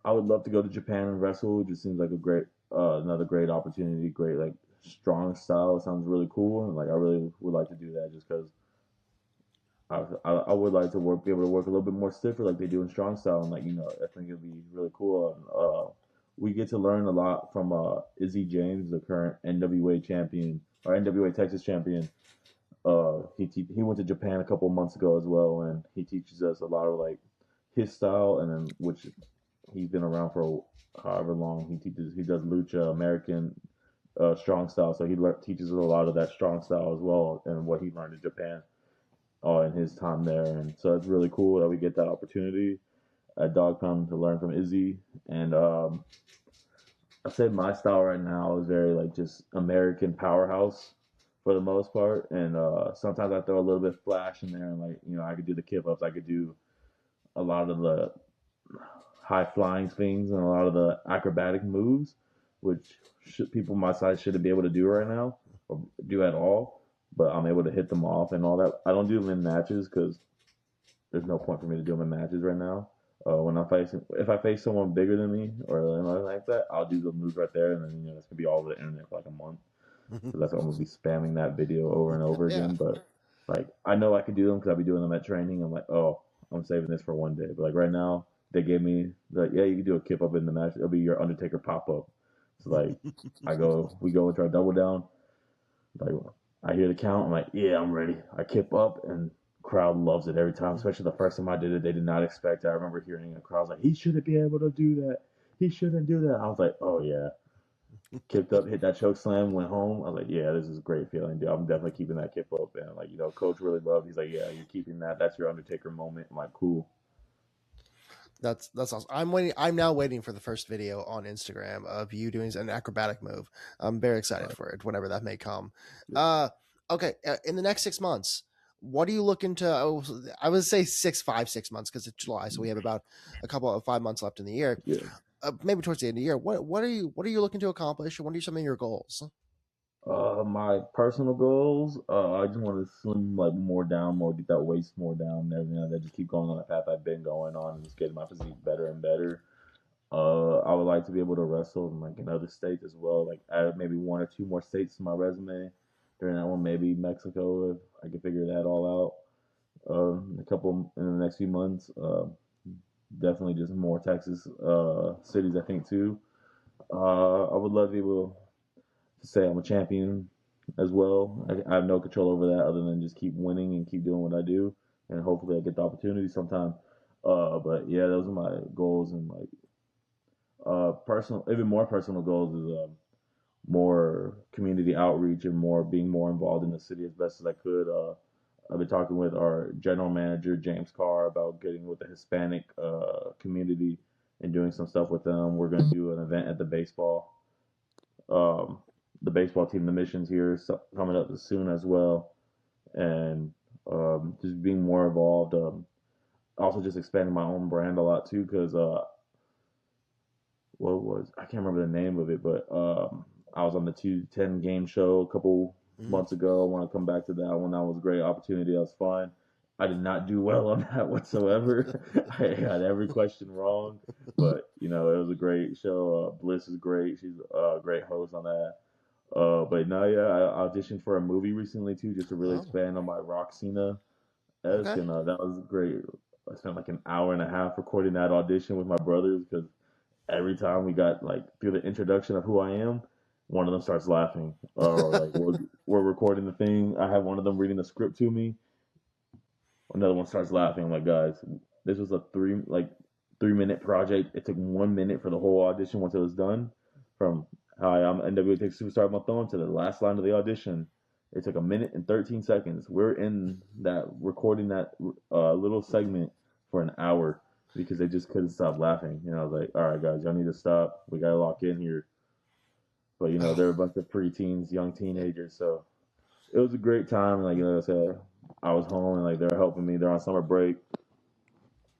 I would love to go to Japan and wrestle. It just seems like a great another great opportunity. Great like strong style. It sounds really cool, and like I really would like to do that just because I would like to be able to work a little bit more stiffer like they do in strong style, and like I think it'd be really cool. And, we get to learn a lot from Izzy James, the current NWA champion or NWA Texas champion. He went to Japan a couple months ago as well, and he teaches us a lot of like his style, and then which he's been around for however long. He does lucha American strong style, so teaches us a lot of that strong style as well, and what he learned in Japan in his time there. And so it's really cool that we get that opportunity at Dog Pound to learn from Izzy. And I'd say my style right now is very like just American powerhouse for the most part. And sometimes I throw a little bit of flash in there, and like I could do the kip ups, I could do a lot of the high flying things and a lot of the acrobatic moves, which people my size shouldn't be able to do right now or do at all. But I'm able to hit them off and all that. I don't do them in matches because there's no point for me to do them in matches right now. When I'm facing, if I face someone bigger than me or anything like that, I'll do the moves right there, and then that's gonna be all over the internet for like a month. So that's why I'm gonna be spamming that video over and over Yeah. again. But like I know I can do them because I'll be doing them at training. I'm like, oh, I'm saving this for one day. But like right now, they gave me like, yeah, you can do a kip up in the match. It'll be your Undertaker pop up. So like, we go into our double down. Like I hear the count, I'm like, yeah, I'm ready. I kip up, and crowd loves it every time. Especially the first time I did it, they did not expect it. I remember hearing a crowd was like, he shouldn't be able to do that. He shouldn't do that. I was like, oh yeah. Kipped up, hit that choke slam, went home. I was like, yeah, this is a great feeling, dude. I'm definitely keeping that kip up. And like, coach really loved. He's like, yeah, you're keeping that. That's your Undertaker moment. I'm like, cool. That's awesome. I'm waiting. I'm now waiting for the first video on Instagram of you doing an acrobatic move. I'm very All excited right. for it, whenever that may come. Yeah. Uh, okay. In the next 6 months, what are you looking to? Oh, I would say 6 months because it's July, so we have about a couple of 5 months left in the year. Yeah. Maybe towards the end of the year. What are you looking to accomplish? What are some of your goals? My personal goals, I just want to slim like more down, more get that waist more down and everything like that. Just keep going on the path I've been going on and just getting my physique better and better. I would like to be able to wrestle in like in other states as well. Like add maybe one or two more states to my resume. During that one, maybe Mexico if I can figure that all out. A couple in the next few months. Definitely just more Texas cities, I think too. I would love to be able to say I'm a champion as well. I have no control over that other than just keep winning and keep doing what I do, and hopefully I get the opportunity sometime. But yeah, those are my goals and like personal, even more personal goals is more community outreach and more being more involved in the city as best as I could. I've been talking with our general manager James Carr about getting with the Hispanic community and doing some stuff with them. We're going to do an event at um, the baseball team, the missions here, coming up soon as well, and just being more involved. Also just expanding my own brand a lot too, because what was I can't remember the name of it, but I was on the 210 game show a couple Mm. months ago. I want to come back to that one. That was a great opportunity. That was fun. I did not do well on that whatsoever. I got every question wrong, but it was a great show. Bliss is great. She's a great host on that. But no, yeah, I auditioned for a movie recently too, just to really Oh, expand on my rock Cena esque, okay. and that was great. I spent like an hour and a half recording that audition with my brothers because every time we got like through the introduction of who I am, one of them starts laughing. Or like we're recording the thing. I have one of them reading the script to me. Another one starts laughing. I'm like, guys, this was a 3 minute project. It took 1 minute for the whole audition once it was done. From hi, I'm NWA Tech Superstar Matón to the last line of the audition. It took a minute and 13 seconds. We're in that recording that little segment for an hour because they just couldn't stop laughing. I was like, all right, guys, y'all need to stop. We gotta lock in here. But Oh, they're a bunch of preteens, young teenagers, so it was a great time. Like I said, I was home and like they're helping me. They're on summer break,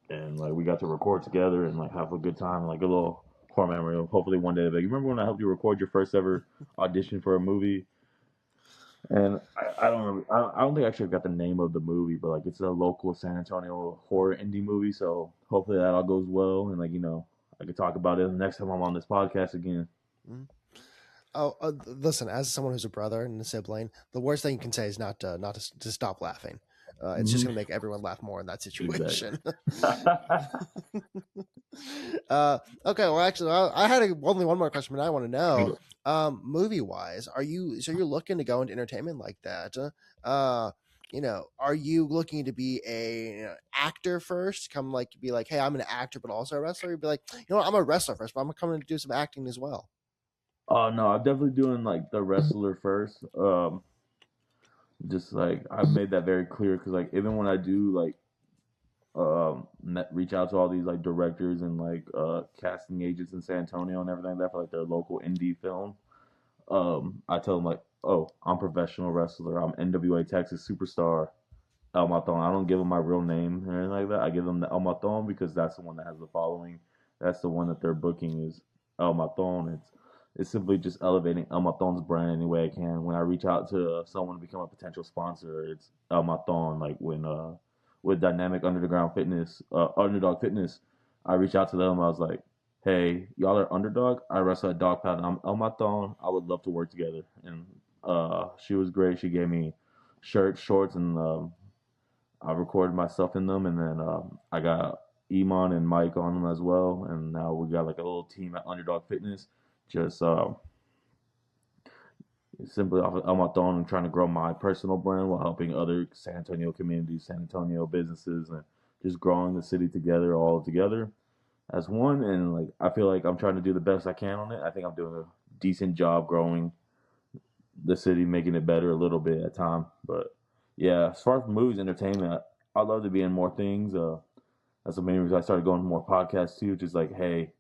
and like we got to record together and like have a good time, like a little core memory. Hopefully one day, like you remember when I helped you record your first ever audition for a movie? And I don't remember. I don't think I actually got the name of the movie, but like it's a local San Antonio horror indie movie. So hopefully that all goes well, and like I could talk about it the next time I'm on this podcast again. mm. Oh, listen. As someone who's a brother and a sibling, the worst thing you can say is not to stop laughing. It's just Mm-hmm. going to make everyone laugh more in that Exactly. situation. Okay. Well, actually, I had only one more question, but I want to know, movie wise, you're looking to go into entertainment like that? Are you looking to be a actor first? Come like be like, hey, I'm an actor, but also a wrestler. You'd be like, I'm a wrestler first, but I'm coming to do some acting as well. Oh no, I'm definitely doing like the wrestler first. Just like I've made that very clear because like even when I do like reach out to all these like directors and like casting agents in San Antonio and everything like that for like their local indie film, I tell them like, oh, I'm a professional wrestler. I'm NWA Texas superstar El Matón. I don't give them my real name or anything like that. I give them the El Matón because that's the one that has the following. That's the one that they're booking is El Matón. It's simply just elevating El Matón's brand any way I can. When I reach out to someone to become a potential sponsor, it's El Matón. Like when with Dynamic Underdog Fitness, I reached out to them. I was like, hey, y'all are Underdog. I wrestle at Dog Pound. I'm El Matón. I would love to work together. And she was great. She gave me shirts, shorts, and I recorded myself in them, and then I got Iman and Mike on them as well, and now we got like a little team at Underdog Fitness, just simply off of El Maton and trying to grow my personal brand while helping other San Antonio communities, San Antonio businesses, and just growing the city together, all together as one. And like I feel like I'm trying to do the best I can on it. I think I'm doing a decent job growing the city, making it better a little bit at time. But yeah, as far as movies, entertainment, I'd love to be in more things. That's the main reason I started going to more podcasts too. Just like, hey,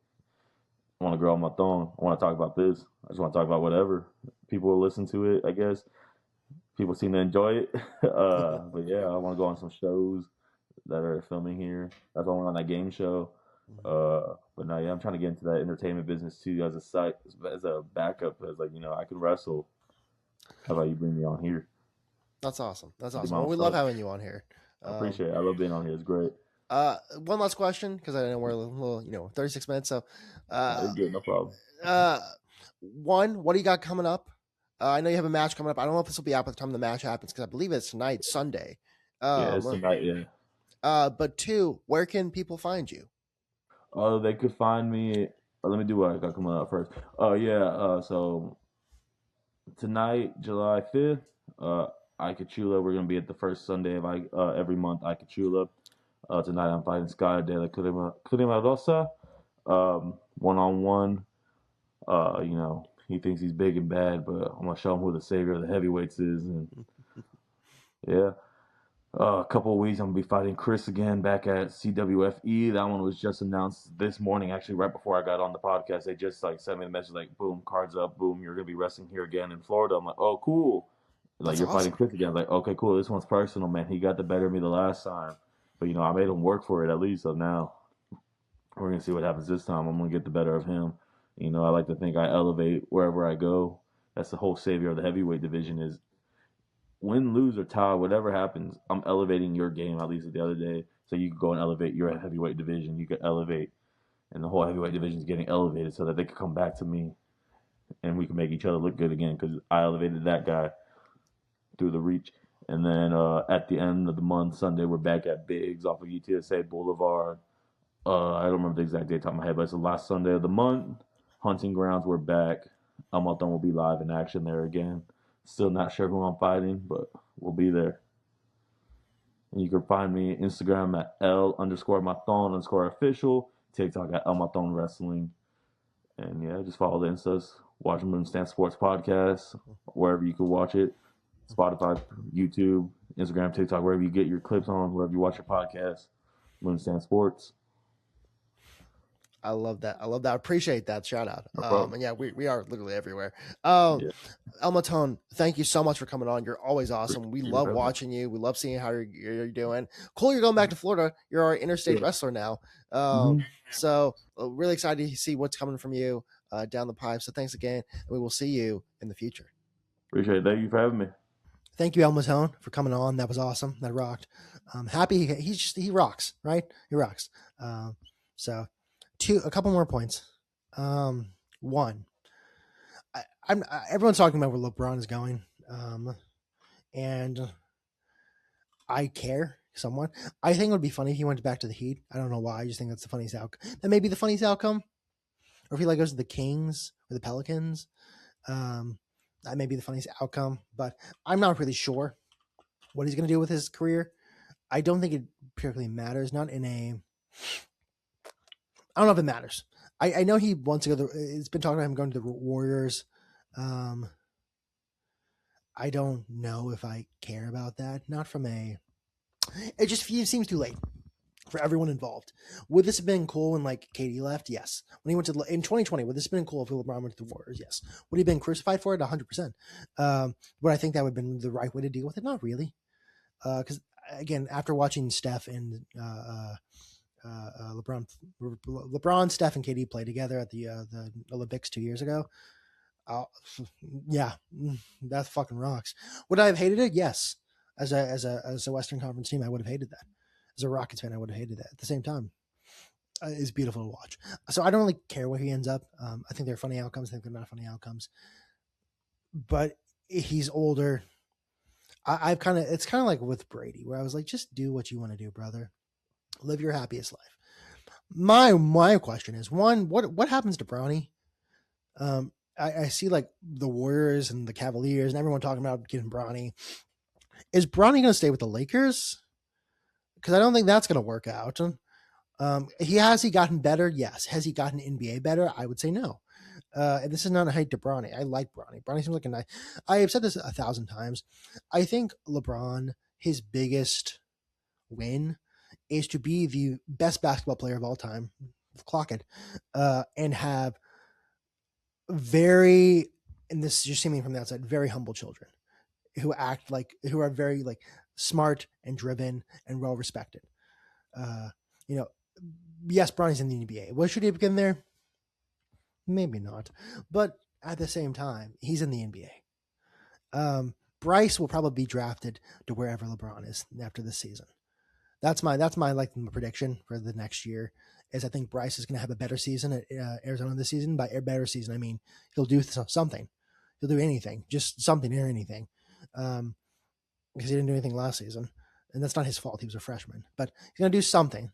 I want to grow on my thumb. I want to talk about this. I just want to talk about whatever. People will listen to it, I guess. People seem to enjoy it. But yeah, I want to go on some shows that are filming here. That's why I went on that game show. But now, yeah, I'm trying to get into that entertainment business too as a site, as a backup. As like, I can wrestle. How about you bring me on here? That's awesome. That's Do awesome. my Well, own we love stuff. having you on here. I Um, appreciate it. I love being on here. It's great. one last question because I know we're a little, 36 minutes. So, You're uh, good. No problem. uh, one, what do you got coming up? I know you have a match coming up. I don't know if this will be out by the time the match happens because I believe it's tonight, Sunday. Yeah, it's Um, tonight. Yeah. but two, where can people find you? They could find me. Let me do what I got coming up first. Oh yeah. So tonight, July 5th, Ikachula. We're gonna be at the first Sunday of every month. Ikachula. Tonight I'm fighting Sky de la Clima Rosa. 1-on-one. He thinks he's big and bad, but I'm gonna show him who the savior of the heavyweights is. And yeah, a couple of weeks, I'm gonna be fighting Chris again back at CWFE. That one was just announced this morning, actually, right before I got on the podcast. They just like sent me a message like, "Boom, cards up, boom, you're gonna be wrestling here again in Florida." I'm like, "Oh, cool." Like That's you're fighting awesome. Chris again. I'm like, okay, cool. This one's personal, man. He got the better of me the last time. But I made him work for it at least. So now we're gonna see what happens this time. I'm gonna get the better of him. I like to think I elevate wherever I go. That's the whole savior of the heavyweight division is win, lose, or tie, whatever happens, I'm elevating your game at least the other day. So you can go and elevate your heavyweight division. You could elevate, and the whole heavyweight division is getting elevated so that they can come back to me and we can make each other look good again because I elevated that guy through the reach. And then at the end of the month, Sunday, we're back at Biggs off of UTSA Boulevard. I don't remember the exact date top of my head, but it's the last Sunday of the month. Hunting grounds, we're back. Matón will be live in action there again. Still not sure who I'm fighting, but we'll be there. And you can find me Instagram at L_Matón_official, TikTok at Matón Wrestling. And yeah, just follow the Instas. Watch Moonstand Sports Podcast, wherever you can watch it. Spotify, YouTube, Instagram, TikTok, wherever you get your clips on, wherever you watch your podcast. Moonstand Sports. I love that. I love that. I appreciate that shout out. No And yeah, we are literally everywhere. Yeah. El Matón, thank you so much for coming on. You're always awesome. We love Incredible. watching you. We love seeing how you're doing. Cool, you're going back to Florida. You're our interstate wrestler now. So really excited to see what's coming from you down the pipe. So thanks again. And we will see you in the future. Appreciate it. Thank you for having me. Thank you, El Matón, for coming on. That was awesome. That rocked. Happy he rocks, right? He rocks. So a couple more points. One, everyone's talking about where LeBron is going, and I care somewhat. I think it would be funny if he went back to the Heat. I don't know why. I just think that's the funniest outcome. That may be the funniest outcome. Or if he goes to the Kings or the Pelicans, that may be the funniest outcome. But I'm not really sure what he's going to do with his career. I don't think it particularly matters. Not in a. I don't know if it matters. I know he wants to go. It's been talking about him going to the Warriors. I don't know if I care about that. Not from a. It just seems too late for everyone involved. Would this have been cool when KD left? Yes. When he went to in 2020, would this have been cool if LeBron went to the Warriors? Yes. Would he have been crucified for it? 100%. Would I think that would have been the right way to deal with it? Not really. Because again, after watching Steph and LeBron, Steph, and KD play together at the Olympics 2 years ago. Yeah, that fucking rocks. Would I have hated it? Yes. As a Western Conference team, I would have hated that. As a Rockets fan, I would have hated that. At the same time, it's beautiful to watch. So I don't really care where he ends up. I think they're funny outcomes. I think they're not funny outcomes. But he's older. It's kind of like with Brady, where I was like, just do what you want to do, brother. Live your happiest life. My question is, one, what happens to Bronny? I see the Warriors and the Cavaliers and everyone talking about getting Bronny. Is Bronny going to stay with the Lakers? Because I don't think that's going to work out. Has he gotten better? Yes. Has he gotten NBA better? I would say no. And this is not a hate to Bronny. I like Bronny. Bronny seems like a nice. I have said this 1,000 times. I think LeBron, his biggest win is to be the best basketball player of all time, clock it, and have and this is just seeming from the outside, very humble children who are very smart and driven and well respected. Yes, Bronny's in the NBA. What should he have been there? Maybe not, but at the same time, he's in the NBA. Bryce will probably be drafted to wherever LeBron is after this season. That's my prediction for the next year. Is I think Bryce is going to have a better season at Arizona this season. By a better season, I mean he'll do something. He'll do anything, just something or anything, because he didn't do anything last season, and that's not his fault. He was a freshman, but he's going to do something.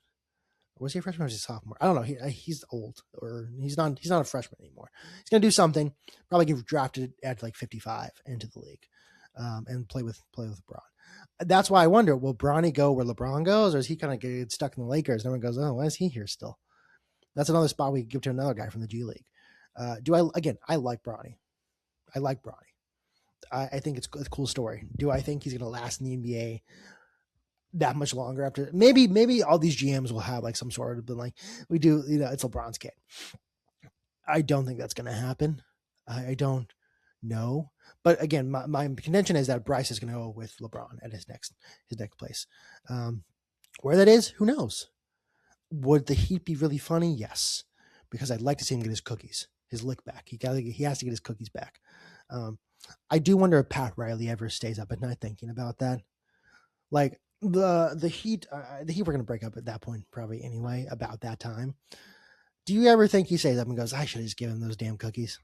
Was he a freshman or was he a sophomore? I don't know. He's old, or he's not a freshman anymore. He's going to do something. Probably get drafted at 55 into the league, and play with LeBron. That's why I wonder, will Bronny go where LeBron goes, or is he kind of get stuck in the Lakers? And everyone goes, oh, why is he here still? That's another spot we could give to another guy from the G League. I like Bronny. I like Bronny. I think it's a cool story. Do I think he's going to last in the NBA that much longer after? Maybe all these GMs will have some sort of we do, it's LeBron's kid. I don't think that's going to happen. I don't know. But again, my contention is that Bryce is going to go with LeBron at his next place. Where that is, who knows? Would the Heat be really funny? Yes, because I'd like to see him get his cookies, his lick back. He has to get his cookies back. Um, I do wonder if Pat Riley ever stays up at night thinking about that. Like the Heat were going to break up at that point probably anyway. About that time, do you ever think he stays up and goes, "I should have just given him those damn cookies"?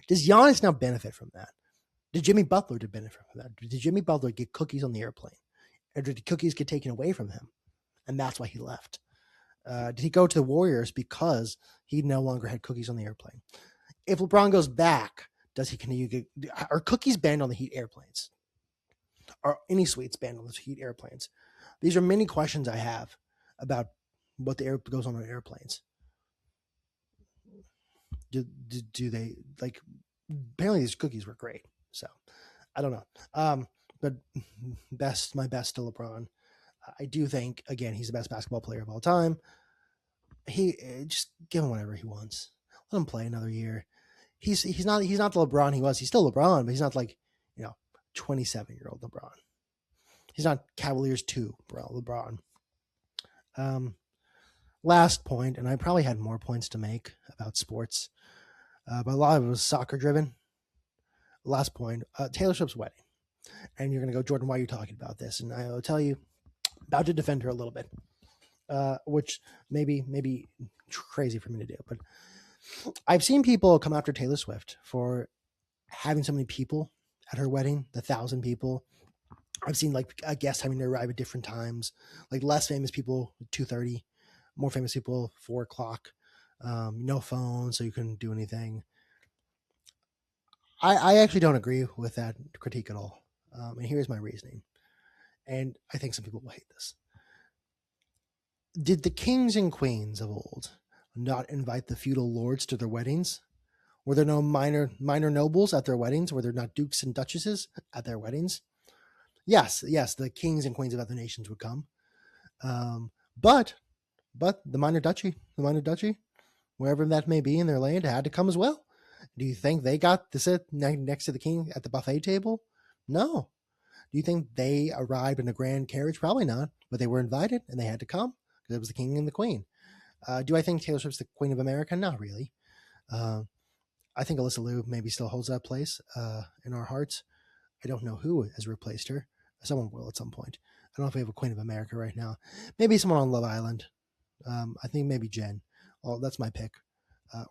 Does Giannis now benefit from that? Did Jimmy Butler benefit from that? Did Jimmy Butler get cookies on the airplane, or did the cookies get taken away from him, and that's why he left? Did he go to the Warriors because he no longer had cookies on the airplane? If LeBron goes back, does he continue to get, are cookies banned on the Heat airplanes? Are any sweets banned on the Heat airplanes? These are many questions I have about what the air goes on airplanes. Do they like? Apparently, these cookies were great. So I don't know. But my best to LeBron. I do think again he's the best basketball player of all time. He just give him whatever he wants. Let him play another year. He's not the LeBron he was. He's still LeBron, but he's not like 27-year-old LeBron. He's not Cavaliers 2 LeBron. Last point, and I probably had more points to make about sports, but a lot of it was soccer driven. Last point, Taylor Swift's wedding. And you're going to go, Jorden, why are you talking about this? And I will tell you, about to defend her a little bit, which maybe crazy for me to do. But I've seen people come after Taylor Swift for having so many people at her wedding, the 1,000 people. I've seen like a guest having to arrive at different times, like less famous people, 2:30, more famous people, 4:00. No phone, so you couldn't do anything. I actually don't agree with that critique at all. And here's my reasoning. And I think some people will hate this. Did the kings and queens of old not invite the feudal lords to their weddings? Were there no minor nobles at their weddings? Were there not dukes and duchesses at their weddings? Yes, the kings and queens of other nations would come. But the minor duchy, wherever that may be in their land, had to come as well. Do you think they got to sit next to the king at the buffet table? No. Do you think they arrived in a grand carriage? Probably not. But they were invited and they had to come because it was the king and the queen. Do I think Taylor Swift's the Queen of America? Not really. I think Alyssa Liu maybe still holds that place in our hearts. I don't know who has replaced her. Someone will at some point. I don't know if we have a Queen of America right now. Maybe someone on Love Island. I think maybe Jen. Oh, that's my pick.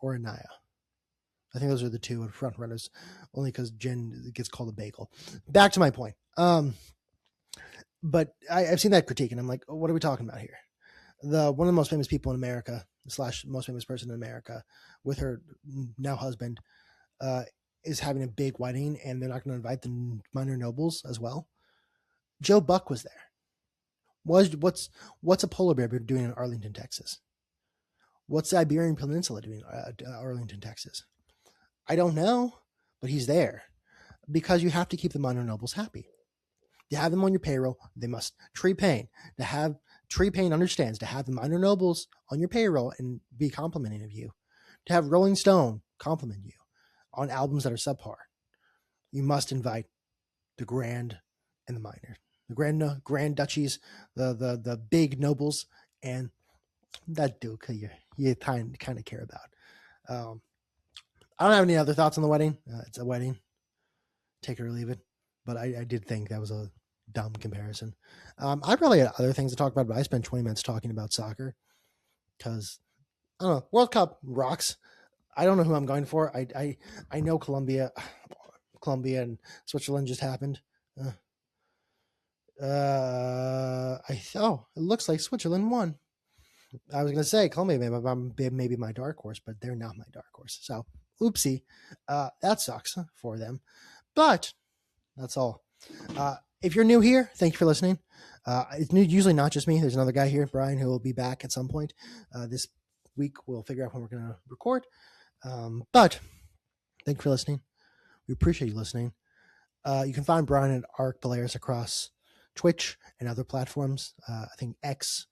Or Anaya. I think those are the two front runners, only because Jen gets called a bagel. Back to my point. But I've seen that critique, and I'm like, what are we talking about here? One of the most famous people in America / most famous person in America, with her now husband, is having a big wedding, and they're not going to invite the minor nobles as well. Joe Buck was there. What's a polar bear doing in Arlington, Texas? What's the Iberian Peninsula doing in Arlington, Texas? I don't know, but he's there because you have to keep the minor nobles happy. To have them on your payroll, they must. Tree Payne understands to have the minor nobles on your payroll and be complimenting of you. To have Rolling Stone compliment you on albums that are subpar, you must invite the grand and the minor, the grand duchies, the big nobles, and that duke you kind of care about. I don't have any other thoughts on the wedding. It's a wedding. Take it or leave it. But I did think that was a dumb comparison. I probably had other things to talk about, but I spent 20 minutes talking about soccer because, I don't know, World Cup rocks. I don't know who I'm going for. I know Colombia and Switzerland just happened. It looks like Switzerland won. I was going to say Colombia maybe my dark horse, but they're not my dark horse. So, oopsie. That sucks for them. But that's all. If you're new here, thank you for listening. It's usually not just me. There's another guy here, Brian, who will be back at some point. This week, we'll figure out when we're going to record. But thank you for listening. We appreciate you listening. You can find Brian at Arc Polaris across Twitch and other platforms. I think X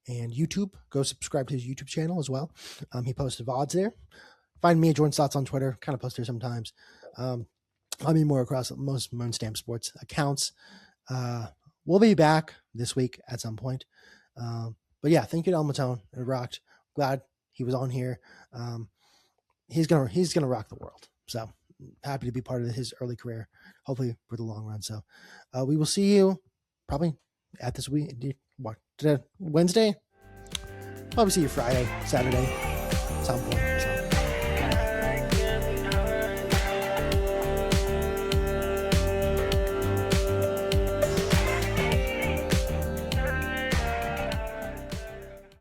and YouTube. Go subscribe to his YouTube channel as well. He posts VODs there. Find me at Jordan Stotts on Twitter. Kind of post there sometimes. I mean more across most Moonstamp Sports accounts. we'll be back this week at some point. But yeah, thank you to El Matón. It rocked. Glad he was on here. He's gonna rock the world. So happy to be part of his early career. Hopefully for the long run. So we will see you probably at this week. What Wednesday? Probably see you Friday, Saturday, some point. So